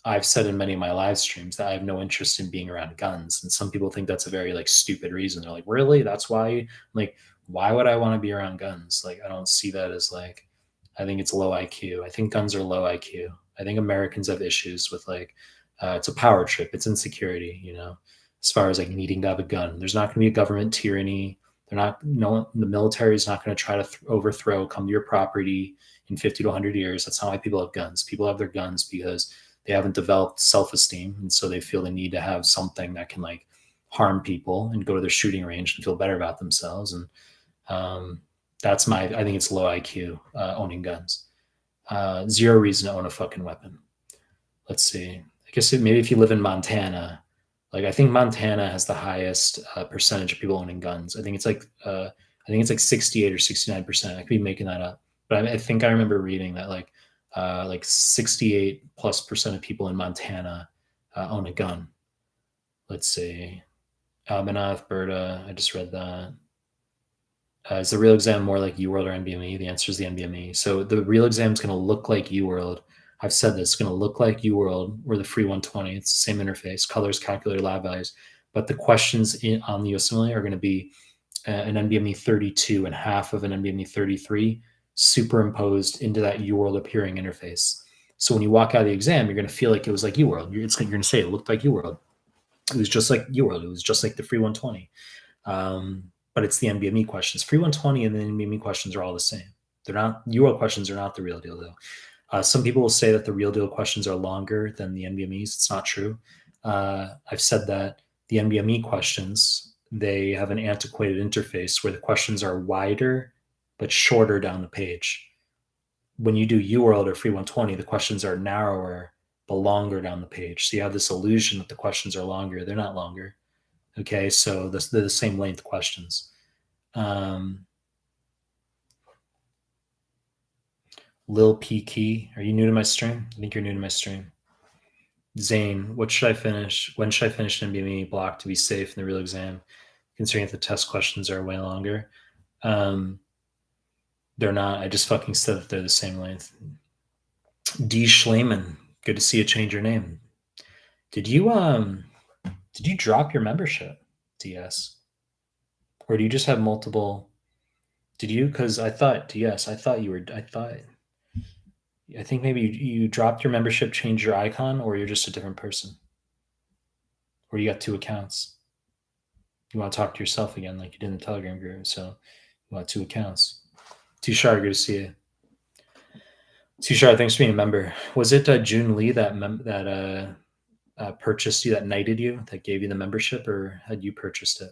I've said in many of my live streams that I have no interest in being around guns, and some people think that's a very like stupid reason. They're like, really? That's why? I'm like, why would I want to be around guns? Like, I don't see that as like. I think it's low IQ. I think guns are low IQ. I think Americans have issues with like it's a power trip. It's insecurity. As far as like needing to have a gun. There's not going to be a government tyranny. They're not. No, the military is not going to try to overthrow, come to your property in 50 to 100 years. That's not why people have guns. People have their guns because they haven't developed self-esteem, and so they feel the need to have something that can like harm people and go to their shooting range and feel better about themselves. And that's I think it's low IQ owning guns. Zero reason to own a fucking weapon. Let's see. I guess maybe if you live in Montana, like I think Montana has the highest percentage of people owning guns. I think it's like 68 or 69%. I could be making that up, but I think I remember reading that like 68+% of people in Montana own a gun. Let's see. Alberta, Berta. I just read that. Is the real exam more like UWorld or NBME? The answer is the NBME. So the real exam is going to look like UWorld. I've said this, it's going to look like UWorld or the free 120. It's the same interface, colors, calculator, lab values. But the questions on the Usmle are going to be an NBME 32 and half of an NBME 33 superimposed into that UWorld appearing interface. So when you walk out of the exam, you're going to feel like it was like UWorld. You're going to say it looked like UWorld. It was just like UWorld. It was just like the free 120. But it's the NBME questions. Free 120 and the NBME questions are all the same. They're not, UWorld questions are not the real deal though. Some people will say that the real deal questions are longer than the NBMEs. It's not true. I've said that the NBME questions, they have an antiquated interface where the questions are wider but shorter down the page. When you do UWorld or free 120, the questions are narrower but longer down the page. So you have this illusion that the questions are longer. They're not longer. Okay, so they're the same length questions. Lil P Key, are you new to my stream? I think you're new to my stream. Zane, what should I finish? When should I finish an NBME block to be safe in the real exam, considering if the test questions are way longer? They're not. I just fucking said that they're the same length. D. Schleman, good to see you change your name. Did you drop your membership, DS? Or do you just have multiple? Did you? Because I thought, DS, I think maybe you dropped your membership, changed your icon, or you're just a different person. Or you got two accounts. You want to talk to yourself again like you did in the Telegram group. So you want two accounts. Tushar, good to see you. Tushar, thanks for being a member. Was it June Lee that purchased you, that knighted you, that gave you the membership, or had you purchased it?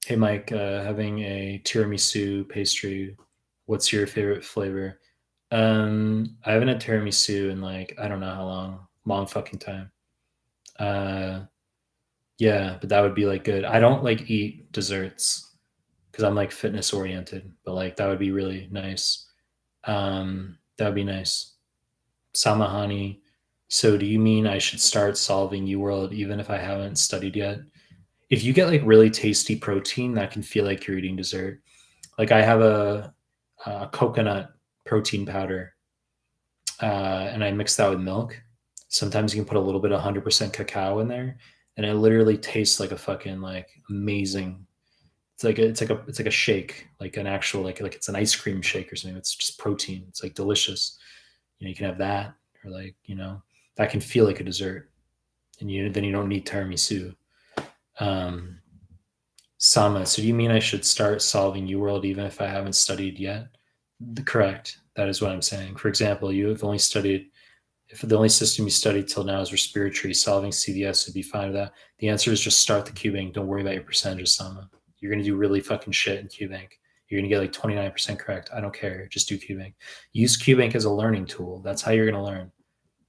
Hey, Mike, having a tiramisu pastry. What's your favorite flavor? I haven't had tiramisu in like, I don't know how long fucking time. Uh, yeah, but that would be like good. I don't like eat desserts because I'm like fitness oriented, but like that would be really nice. That would be nice. Samahani. So do you mean I should start solving UWorld even if I haven't studied yet? If you get like really tasty protein, that can feel like you're eating dessert. Like I have a coconut protein powder, and I mix that with milk. Sometimes you can put a little bit of 100% cacao in there, and it literally tastes like a fucking like amazing. It's like a shake, like an actual like it's an ice cream shake or something. It's just protein. It's like delicious. You can have that, or like that can feel like a dessert, and then you don't need tiramisu. Um, Sama, so do you mean I should start solving UWorld even if I haven't studied yet? Correct. That is what I'm saying. For example, you have only studied, if the only system you studied till now is respiratory, solving CDS would be fine with that. The answer is just start the cubing. Don't worry about your percentages, Sama. You're going to do really fucking shit in QBank. You're going to get like 29% correct. I don't care. Just do QBank. Use QBank as a learning tool. That's how you're going to learn.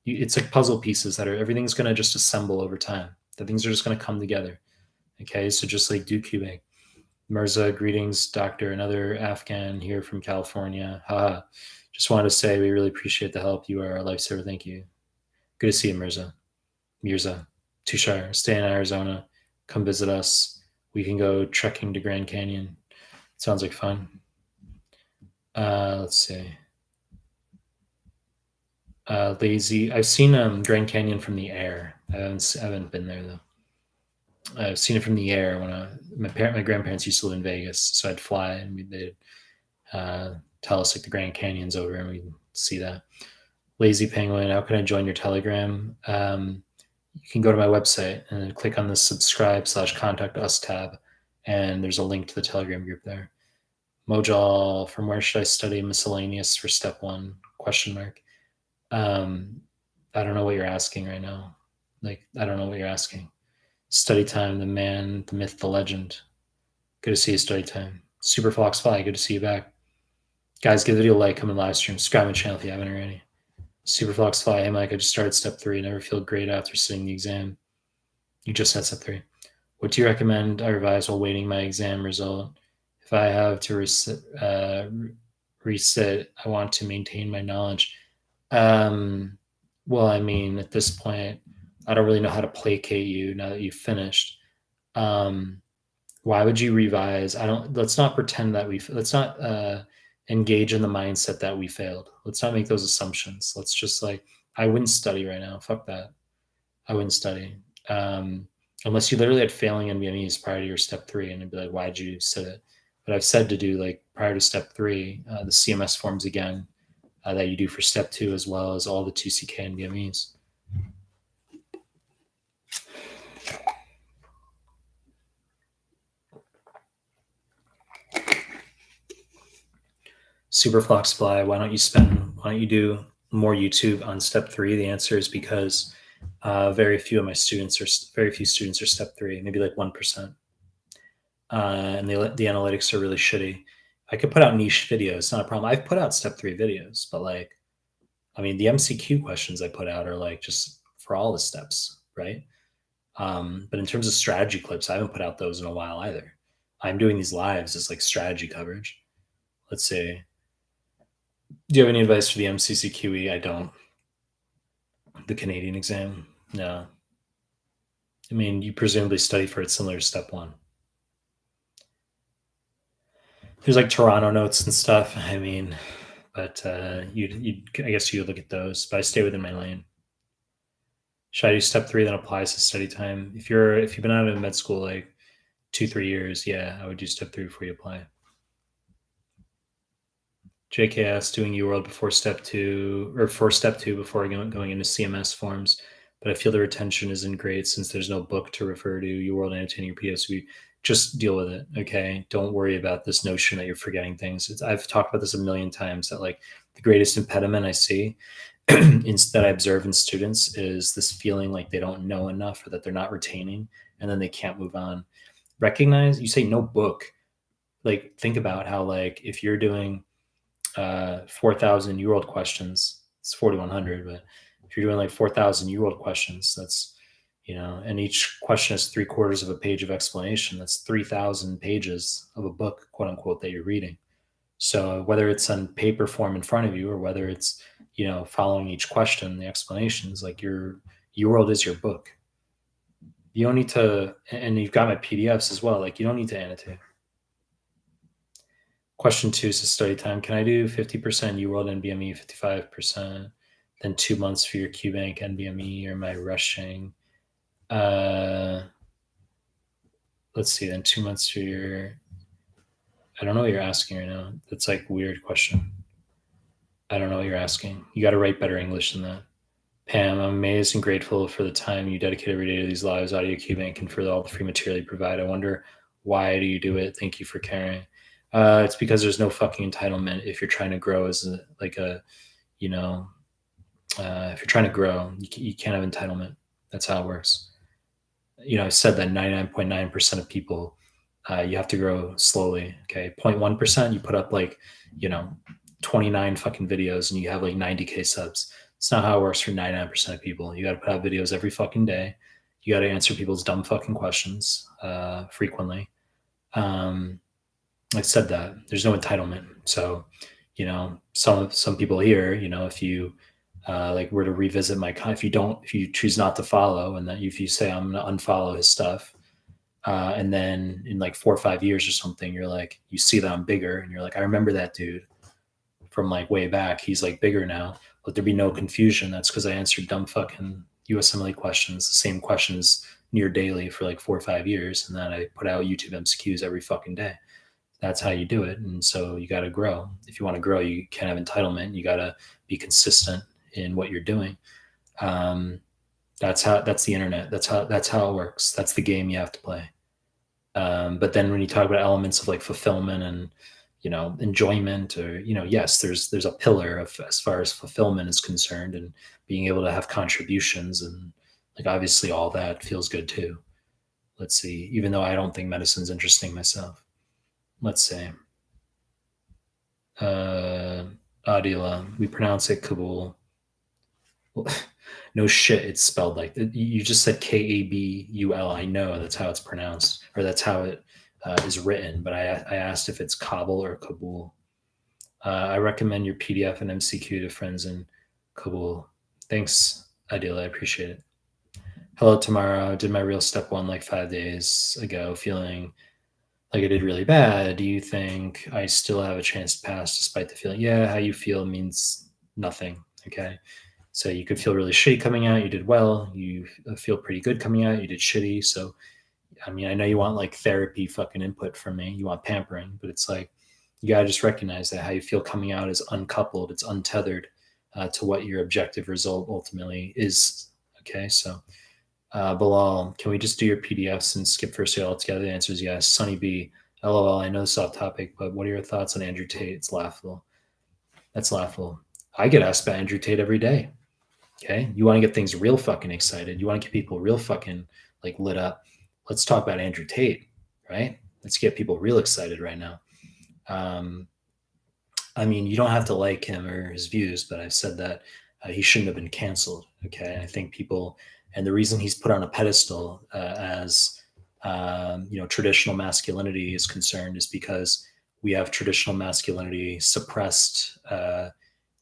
It's like puzzle pieces that are, everything's going to just assemble over time. The things are just going to come together. Okay, so just like do QBank. Mirza, greetings, doctor. Another Afghan here from California. Haha. Just wanted to say we really appreciate the help. You are our lifesaver. Thank you. Good to see you, Mirza. Tushar, stay in Arizona. Come visit us. We can go trekking to Grand Canyon. Sounds like fun. Let's see. Lazy. I've seen Grand Canyon from the air. I haven't been there though. I've seen it from the air when my grandparents used to live in Vegas, so I'd fly and they'd tell us like the Grand Canyon's over, and we'd see that. Lazy Penguin, how can I join your Telegram? You can go to my website and click on the subscribe/contact us tab, and there's a link to the Telegram group there. Mojal, from where should I study miscellaneous for step 1? Question mark. I don't know what you're asking right now. Like, I don't know what you're asking. Study time, the man, the myth, the legend. Good to see you, study time. Super Fox Fly, good to see you back. Guys, give the video a like, come in live stream, subscribe to my channel if you haven't already. Super Fox Fly, hey Mike, I just started step 3. Never feel great after sitting the exam. You just had step 3. What do you recommend I revise while waiting my exam result? If I have to resit, I want to maintain my knowledge. Well, I mean, at this point, I don't really know how to placate you now that you've finished. Why would you revise? Let's not pretend that let's not engage in the mindset that we failed. Let's not make those assumptions. Let's just I wouldn't study right now. Fuck that. I wouldn't study. Unless you literally had failing in Vietnamese prior to your step 3, and it'd be like, why'd you sit it? But I've said to do prior to step 3, the CMS forms again that you do for step 2, as well as all the 2CK and Vietnamese. Superflox Fly, why don't you do more YouTube on step 3? The answer is because very few students are step 3, maybe like 1%. And the analytics are really shitty. I could put out niche videos, not a problem. I've put out step 3 videos, but the MCQ questions I put out are just for all the steps, right? But in terms of strategy clips, I haven't put out those in a while either. I'm doing these lives as strategy coverage. Let's see. Do you have any advice for the MCCQE? I don't. The Canadian exam? No. I mean, you presumably study for it similar to step 1. There's Toronto notes and stuff. I mean, but I guess you look at those, but I stay within my lane. Should I do step 3 that applies to study time? If you've been out of med school 2-3 years, yeah, I would do step 3 before you apply. JKS doing UWorld before step 2, or for step 2 before going into CMS forms, but I feel the retention isn't great since there's no book to refer to. UWorld annotating your PSV. Just deal with it, okay? Don't worry about this notion that you're forgetting things. I've talked about this a million times, that the greatest impediment I see that I observe in students is this feeling like they don't know enough or that they're not retaining, and then they can't move on. Recognize, you say no book, like think about how, like, if you're doing 4,000-year-old questions, it's 4,100, but if you're doing like 4,000-year-old questions, that's, and each question is 3/4 of a page of explanation. That's 3,000 pages of a book, quote unquote, that you're reading. So whether it's on paper form in front of you or whether it's, following each question, the explanations, like your world is your book. You don't need to, and you've got my PDFs as well. Like, you don't need to annotate. Question 2 is study time. Can I do 50% UWorld NBME, 55%, then 2 months for your QBank NBME, or am I rushing? Let's see, then 2 months for your, I don't know what you're asking right now. That's like a weird question. I don't know what you're asking. You got to write better English than that. Pam, I'm amazed and grateful for the time you dedicate every day to these lives, Audio QBank, and for all the free material you provide. I wonder, why do you do it? Thank you for caring. It's because there's no fucking entitlement if you're trying to grow as if you're trying to grow, you can't have entitlement. That's how it works. I said that 99.9% of people, you have to grow slowly. Okay. 0.1%, you put up 29 fucking videos and you have like 90K subs. It's not how it works for 99% of people. You got to put out videos every fucking day. You got to answer people's dumb fucking questions frequently. I said that there's no entitlement. So, some people here, if you were to revisit my, if you choose not to follow, and that if you say I'm gonna unfollow his stuff, and then in like 4 or 5 years or something, you're like, you see that I'm bigger, and you're like, I remember that dude from like way back. He's like bigger now. Let there be no confusion. That's because I answered dumb fucking Usmle questions, the same questions near daily for like 4 or 5 years, and then I put out YouTube MCQs every fucking day. That's how you do it. And so you got to grow. If you want to grow, you can't have entitlement. You got to be consistent in what you're doing. That's the internet. That's how it works. That's the game you have to play. But then when you talk about elements of like fulfillment and, enjoyment, or, yes, there's a pillar of, as far as fulfillment is concerned, and being able to have contributions, and like, obviously all that feels good too. Let's see, even though I don't think medicine's interesting myself. Let's say, Adila, we pronounce it Kabul. Well, no shit, it's spelled like you just said Kabul. I know that's how it's pronounced, or that's how it is written. But I asked if it's Kabul or Kabul. I recommend your PDF and MCQ to friends in Kabul. Thanks, Adila. I appreciate it. Hello, tomorrow. Did my real step 1 like 5 days ago, feeling like I did really bad. Do you think I still have a chance to pass despite the feeling? Yeah, how you feel means nothing. Okay. So you could feel really shitty coming out. You did well. You feel pretty good coming out. You did shitty. So, I mean, I know you want like therapy fucking input from me. You want pampering, but it's like, you got to just recognize that how you feel coming out is uncoupled. It's untethered to what your objective result ultimately is. Okay. So, Bilal, can we just do your PDFs and skip first year altogether? The answer is yes. Sunny B, LOL, I know this is off topic, but what are your thoughts on Andrew Tate? It's laughable. That's laughable. I get asked about Andrew Tate every day. Okay. You want to get things real fucking excited. You want to get people real fucking like lit up. Let's talk about Andrew Tate, right? Let's get people real excited right now. I mean, you don't have to like him or his views, but I've said that he shouldn't have been canceled. Okay. I think people, and the reason he's put on a pedestal as traditional masculinity is concerned is because we have traditional masculinity suppressed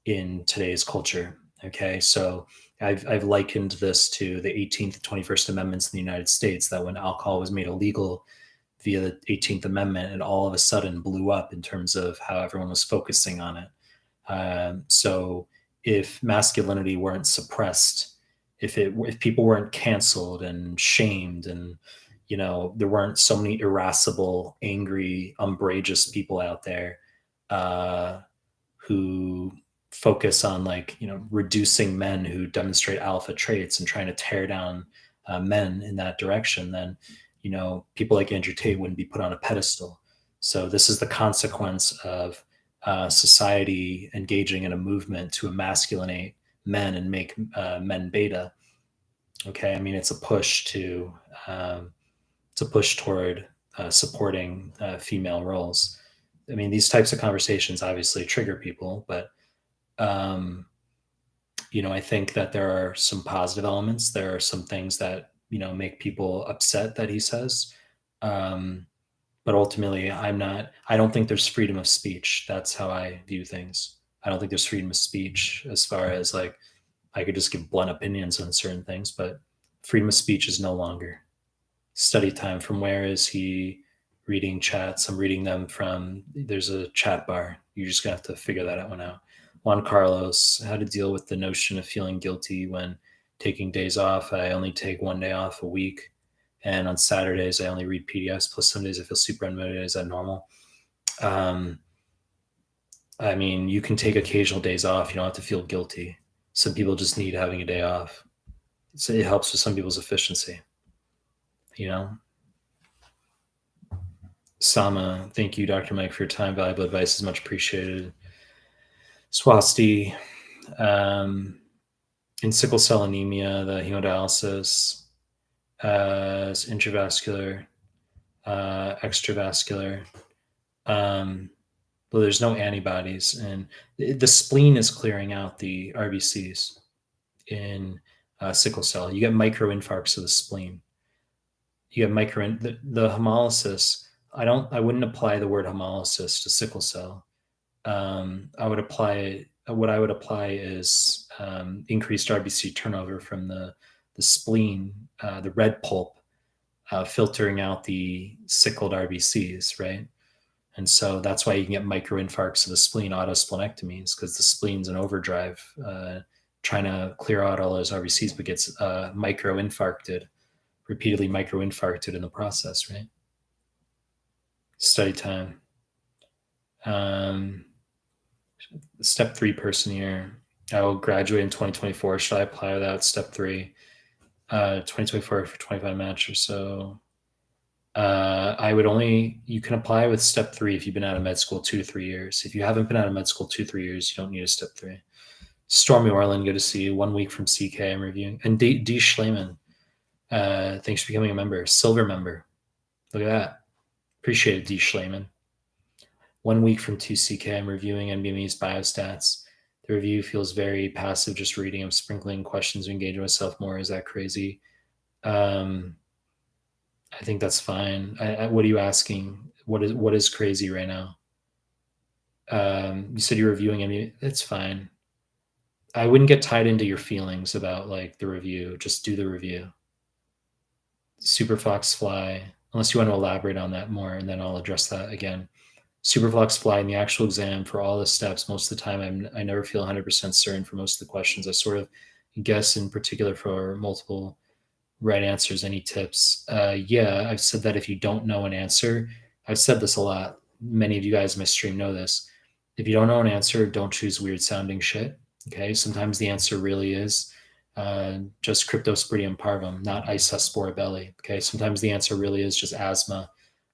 in today's culture. Okay, so I've likened this to the 18th and 21st Amendments in the United States, that when alcohol was made illegal via the 18th Amendment, it all of a sudden blew up in terms of how everyone was focusing on it. So if masculinity weren't suppressed, if people weren't canceled and shamed, and there weren't so many irascible, angry, umbrageous people out there who focus on reducing men who demonstrate alpha traits and trying to tear down men in that direction, then people like Andrew Tate wouldn't be put on a pedestal. So this is the consequence of society engaging in a movement to emasculate men and make men beta. Okay, I mean it's a push toward supporting female roles. I mean these types of conversations obviously trigger people, but um, I think that there are some positive elements. There are some things that make people upset that he says. Um, but ultimately, I don't think there's freedom of speech. That's how I view things. I don't think there's freedom of speech as far as like I could just give blunt opinions on certain things, but freedom of speech is no longer. Study time. From where is he reading chats? I'm reading them from, there's a chat bar. You're just gonna have to figure that one out. Juan Carlos, how to deal with the notion of feeling guilty when taking days off. I only take one day off a week. And on Saturdays, I only read PDFs. Plus, some days I feel super unmotivated. Is that normal? Um, I mean, you can take occasional days off. You don't have to feel guilty. Some people just need having a day off. So it helps with some people's efficiency. You know, Sama, thank you, Dr. Mike, for your time. Valuable advice is much appreciated. Swasti, in sickle cell anemia, the hemodialysis is intravascular, extravascular. Well, there's no antibodies, and the spleen is clearing out the RBCs in sickle cell. You get microinfarcts of the spleen. You get the hemolysis. I wouldn't apply the word hemolysis to sickle cell. I would apply what I would apply is increased RBC turnover from the spleen, the red pulp, filtering out the sickled RBCs, right? And so that's why you can get microinfarcts of the spleen, autosplenectomies, because the spleen's in overdrive, trying to clear out all those RBCs, but gets repeatedly microinfarcted in the process, right? Study time. Step 3 person year. I will graduate in 2024. Should I apply that? Step 3. 2024 for 25 match or so. You can apply with step 3 if you've been out of med school 2 to 3 years. If you haven't been out of med school 2 to 3 years, you don't need a step 3. Stormy Orland, good to see you. 1 week from CK, I'm reviewing. And D. Schleiman, thanks for becoming a member. Silver member. Look at that. Appreciate it, D. Schleiman. 1 week from 2CK, I'm reviewing NBME's biostats. The review feels very passive, just reading. I'm sprinkling questions to engage myself more. Is that crazy? I think that's fine. What are you asking? What is crazy right now? You said you're reviewing NBME. It's fine. I wouldn't get tied into your feelings about like the review. Just do the review. Superfox fly, unless you want to elaborate on that more, and then I'll address that again. Superflux fly in the actual exam for all the steps. Most of the time, I never feel 100% certain for most of the questions. I sort of guess, in particular for multiple right answers. Any tips? Yeah, I've said that if you don't know an answer, I've said this a lot. Many of you guys in my stream know this. If you don't know an answer, don't choose weird sounding shit. Okay, sometimes the answer really is just Cryptosporidium parvum, not Isospora belli. Okay, sometimes the answer really is just asthma.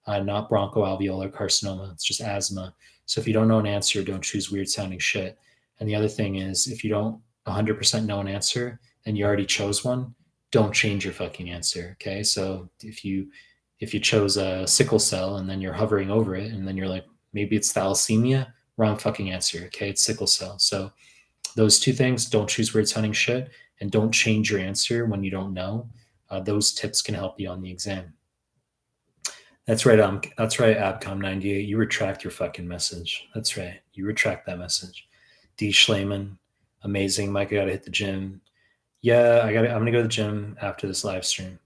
Not bronchoalveolar carcinoma. It's just asthma. So if you don't know an answer, don't choose weird sounding shit. And the other thing is, if you don't 100% know an answer and you already chose one, don't change your fucking answer. Okay. So if you chose a sickle cell and then you're hovering over it and then you're like, maybe it's thalassemia, wrong fucking answer. Okay. It's sickle cell. So those two things, don't choose weird sounding shit and don't change your answer when you don't know. Those tips can help you on the exam. That's right. That's right. Abcom98. You retract your fucking message. That's right. You retract that message. D. Schleiman, amazing. Mike, I gotta hit the gym. Yeah, I'm gonna go to the gym after this live stream.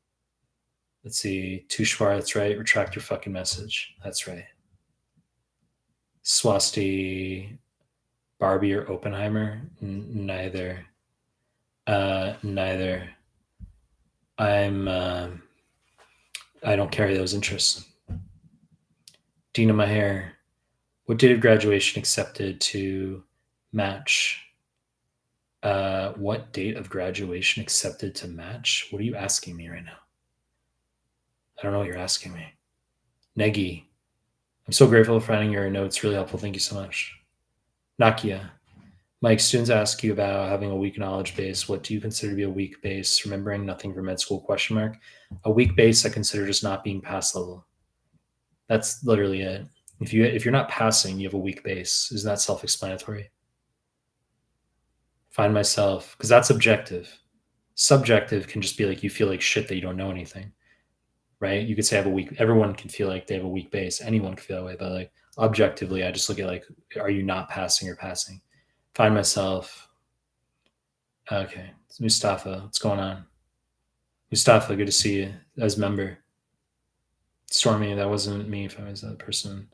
Let's see. Tushwar, that's right. Retract your fucking message. That's right. Swasti, Barbie or Oppenheimer? Neither. Neither. I don't carry those interests. Dina Maher, what date of graduation accepted to match? What date of graduation accepted to match? What are you asking me right now? I don't know what you're asking me. Negi, I'm so grateful for finding your notes. Really helpful. Thank you so much. Nakia, Mike, students ask you about having a weak knowledge base. What do you consider to be a weak base? Remembering nothing from med school, question mark. A weak base I consider just not being pass level. That's literally it. If you're not passing, you have a weak base. Isn't that self-explanatory? Find myself, because that's objective. Subjective can just be like you feel like shit that you don't know anything, right? You could say I have a weak. Everyone can feel like they have a weak base. Anyone can feel that way, but like objectively, I just look at like, are you not passing or passing? Find myself. Okay, it's Mustafa. What's going on? Mustafa, good to see you as member. Stormy, that wasn't me. If I was that person,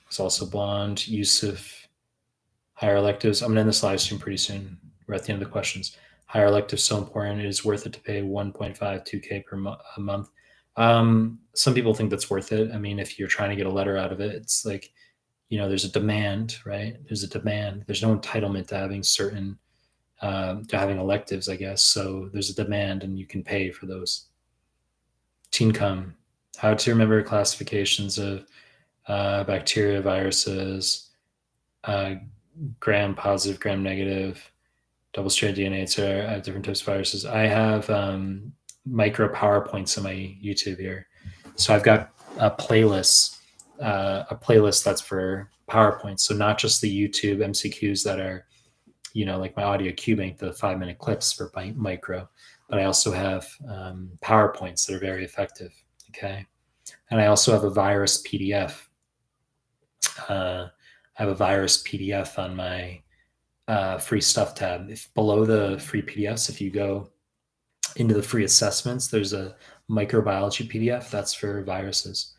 it's also blonde. Yusuf, higher electives. I'm gonna end this live stream pretty soon. We're at the end of the questions. Higher electives so important. It is worth it to pay 1.5, 2K a month. Some people think that's worth it. I mean, if you're trying to get a letter out of it, it's like, there's a demand, right? There's a demand. There's no entitlement to having certain, to having electives, I guess. So there's a demand and you can pay for those. Teencom, how to remember classifications of bacteria, viruses, gram positive, gram negative, double-stranded DNA, etc. I have different types of viruses. I have micro PowerPoints on my YouTube here. So I've got a playlist that's for PowerPoints. So not just the YouTube MCQs that are, like my audio cubing, the 5-minute clips for micro, but I also have PowerPoints that are very effective. Okay. And I also have a virus PDF. I have a virus PDF on my free stuff tab. If below the free PDFs, if you go into the free assessments, there's a microbiology PDF that's for viruses.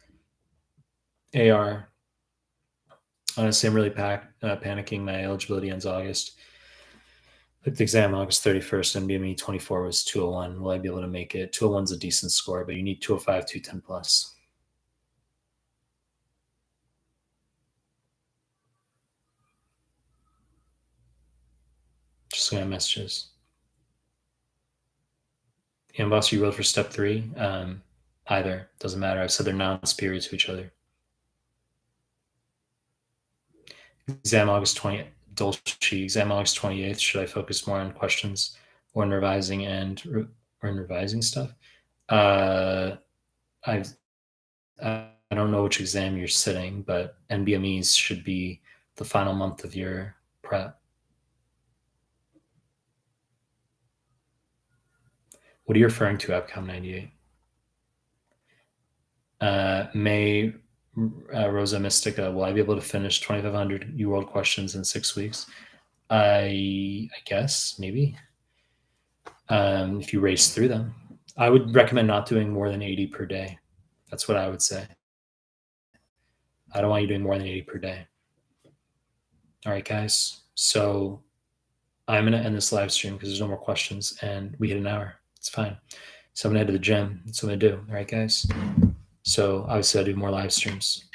AR. Honestly, I'm really panicking. My eligibility ends August. Took the exam August 31st, and BME 24 was 201. Will I be able to make it? 201 is a decent score, but you need 205, 210 plus. Just looking at messages. Boss, you wrote for step 3. Either. Doesn't matter. I've said they're non-superior to each other. Exam August 20th. Dolce. Exam August 28th. Should I focus more on questions or in revising stuff? I don't know which exam you're sitting, but NBMEs should be the final month of your prep. What are you referring to, APCOM 98? May Rosa Mystica, will I be able to finish 2,500 UWorld questions in 6 weeks? I guess, maybe. If you race through them. I would recommend not doing more than 80 per day. That's what I would say. I don't want you doing more than 80 per day. All right, guys. So I'm going to end this live stream because there's no more questions and we hit an hour. It's fine. So I'm going to head to the gym. That's what I'm going to do. All right, guys. So obviously I'll do more live streams.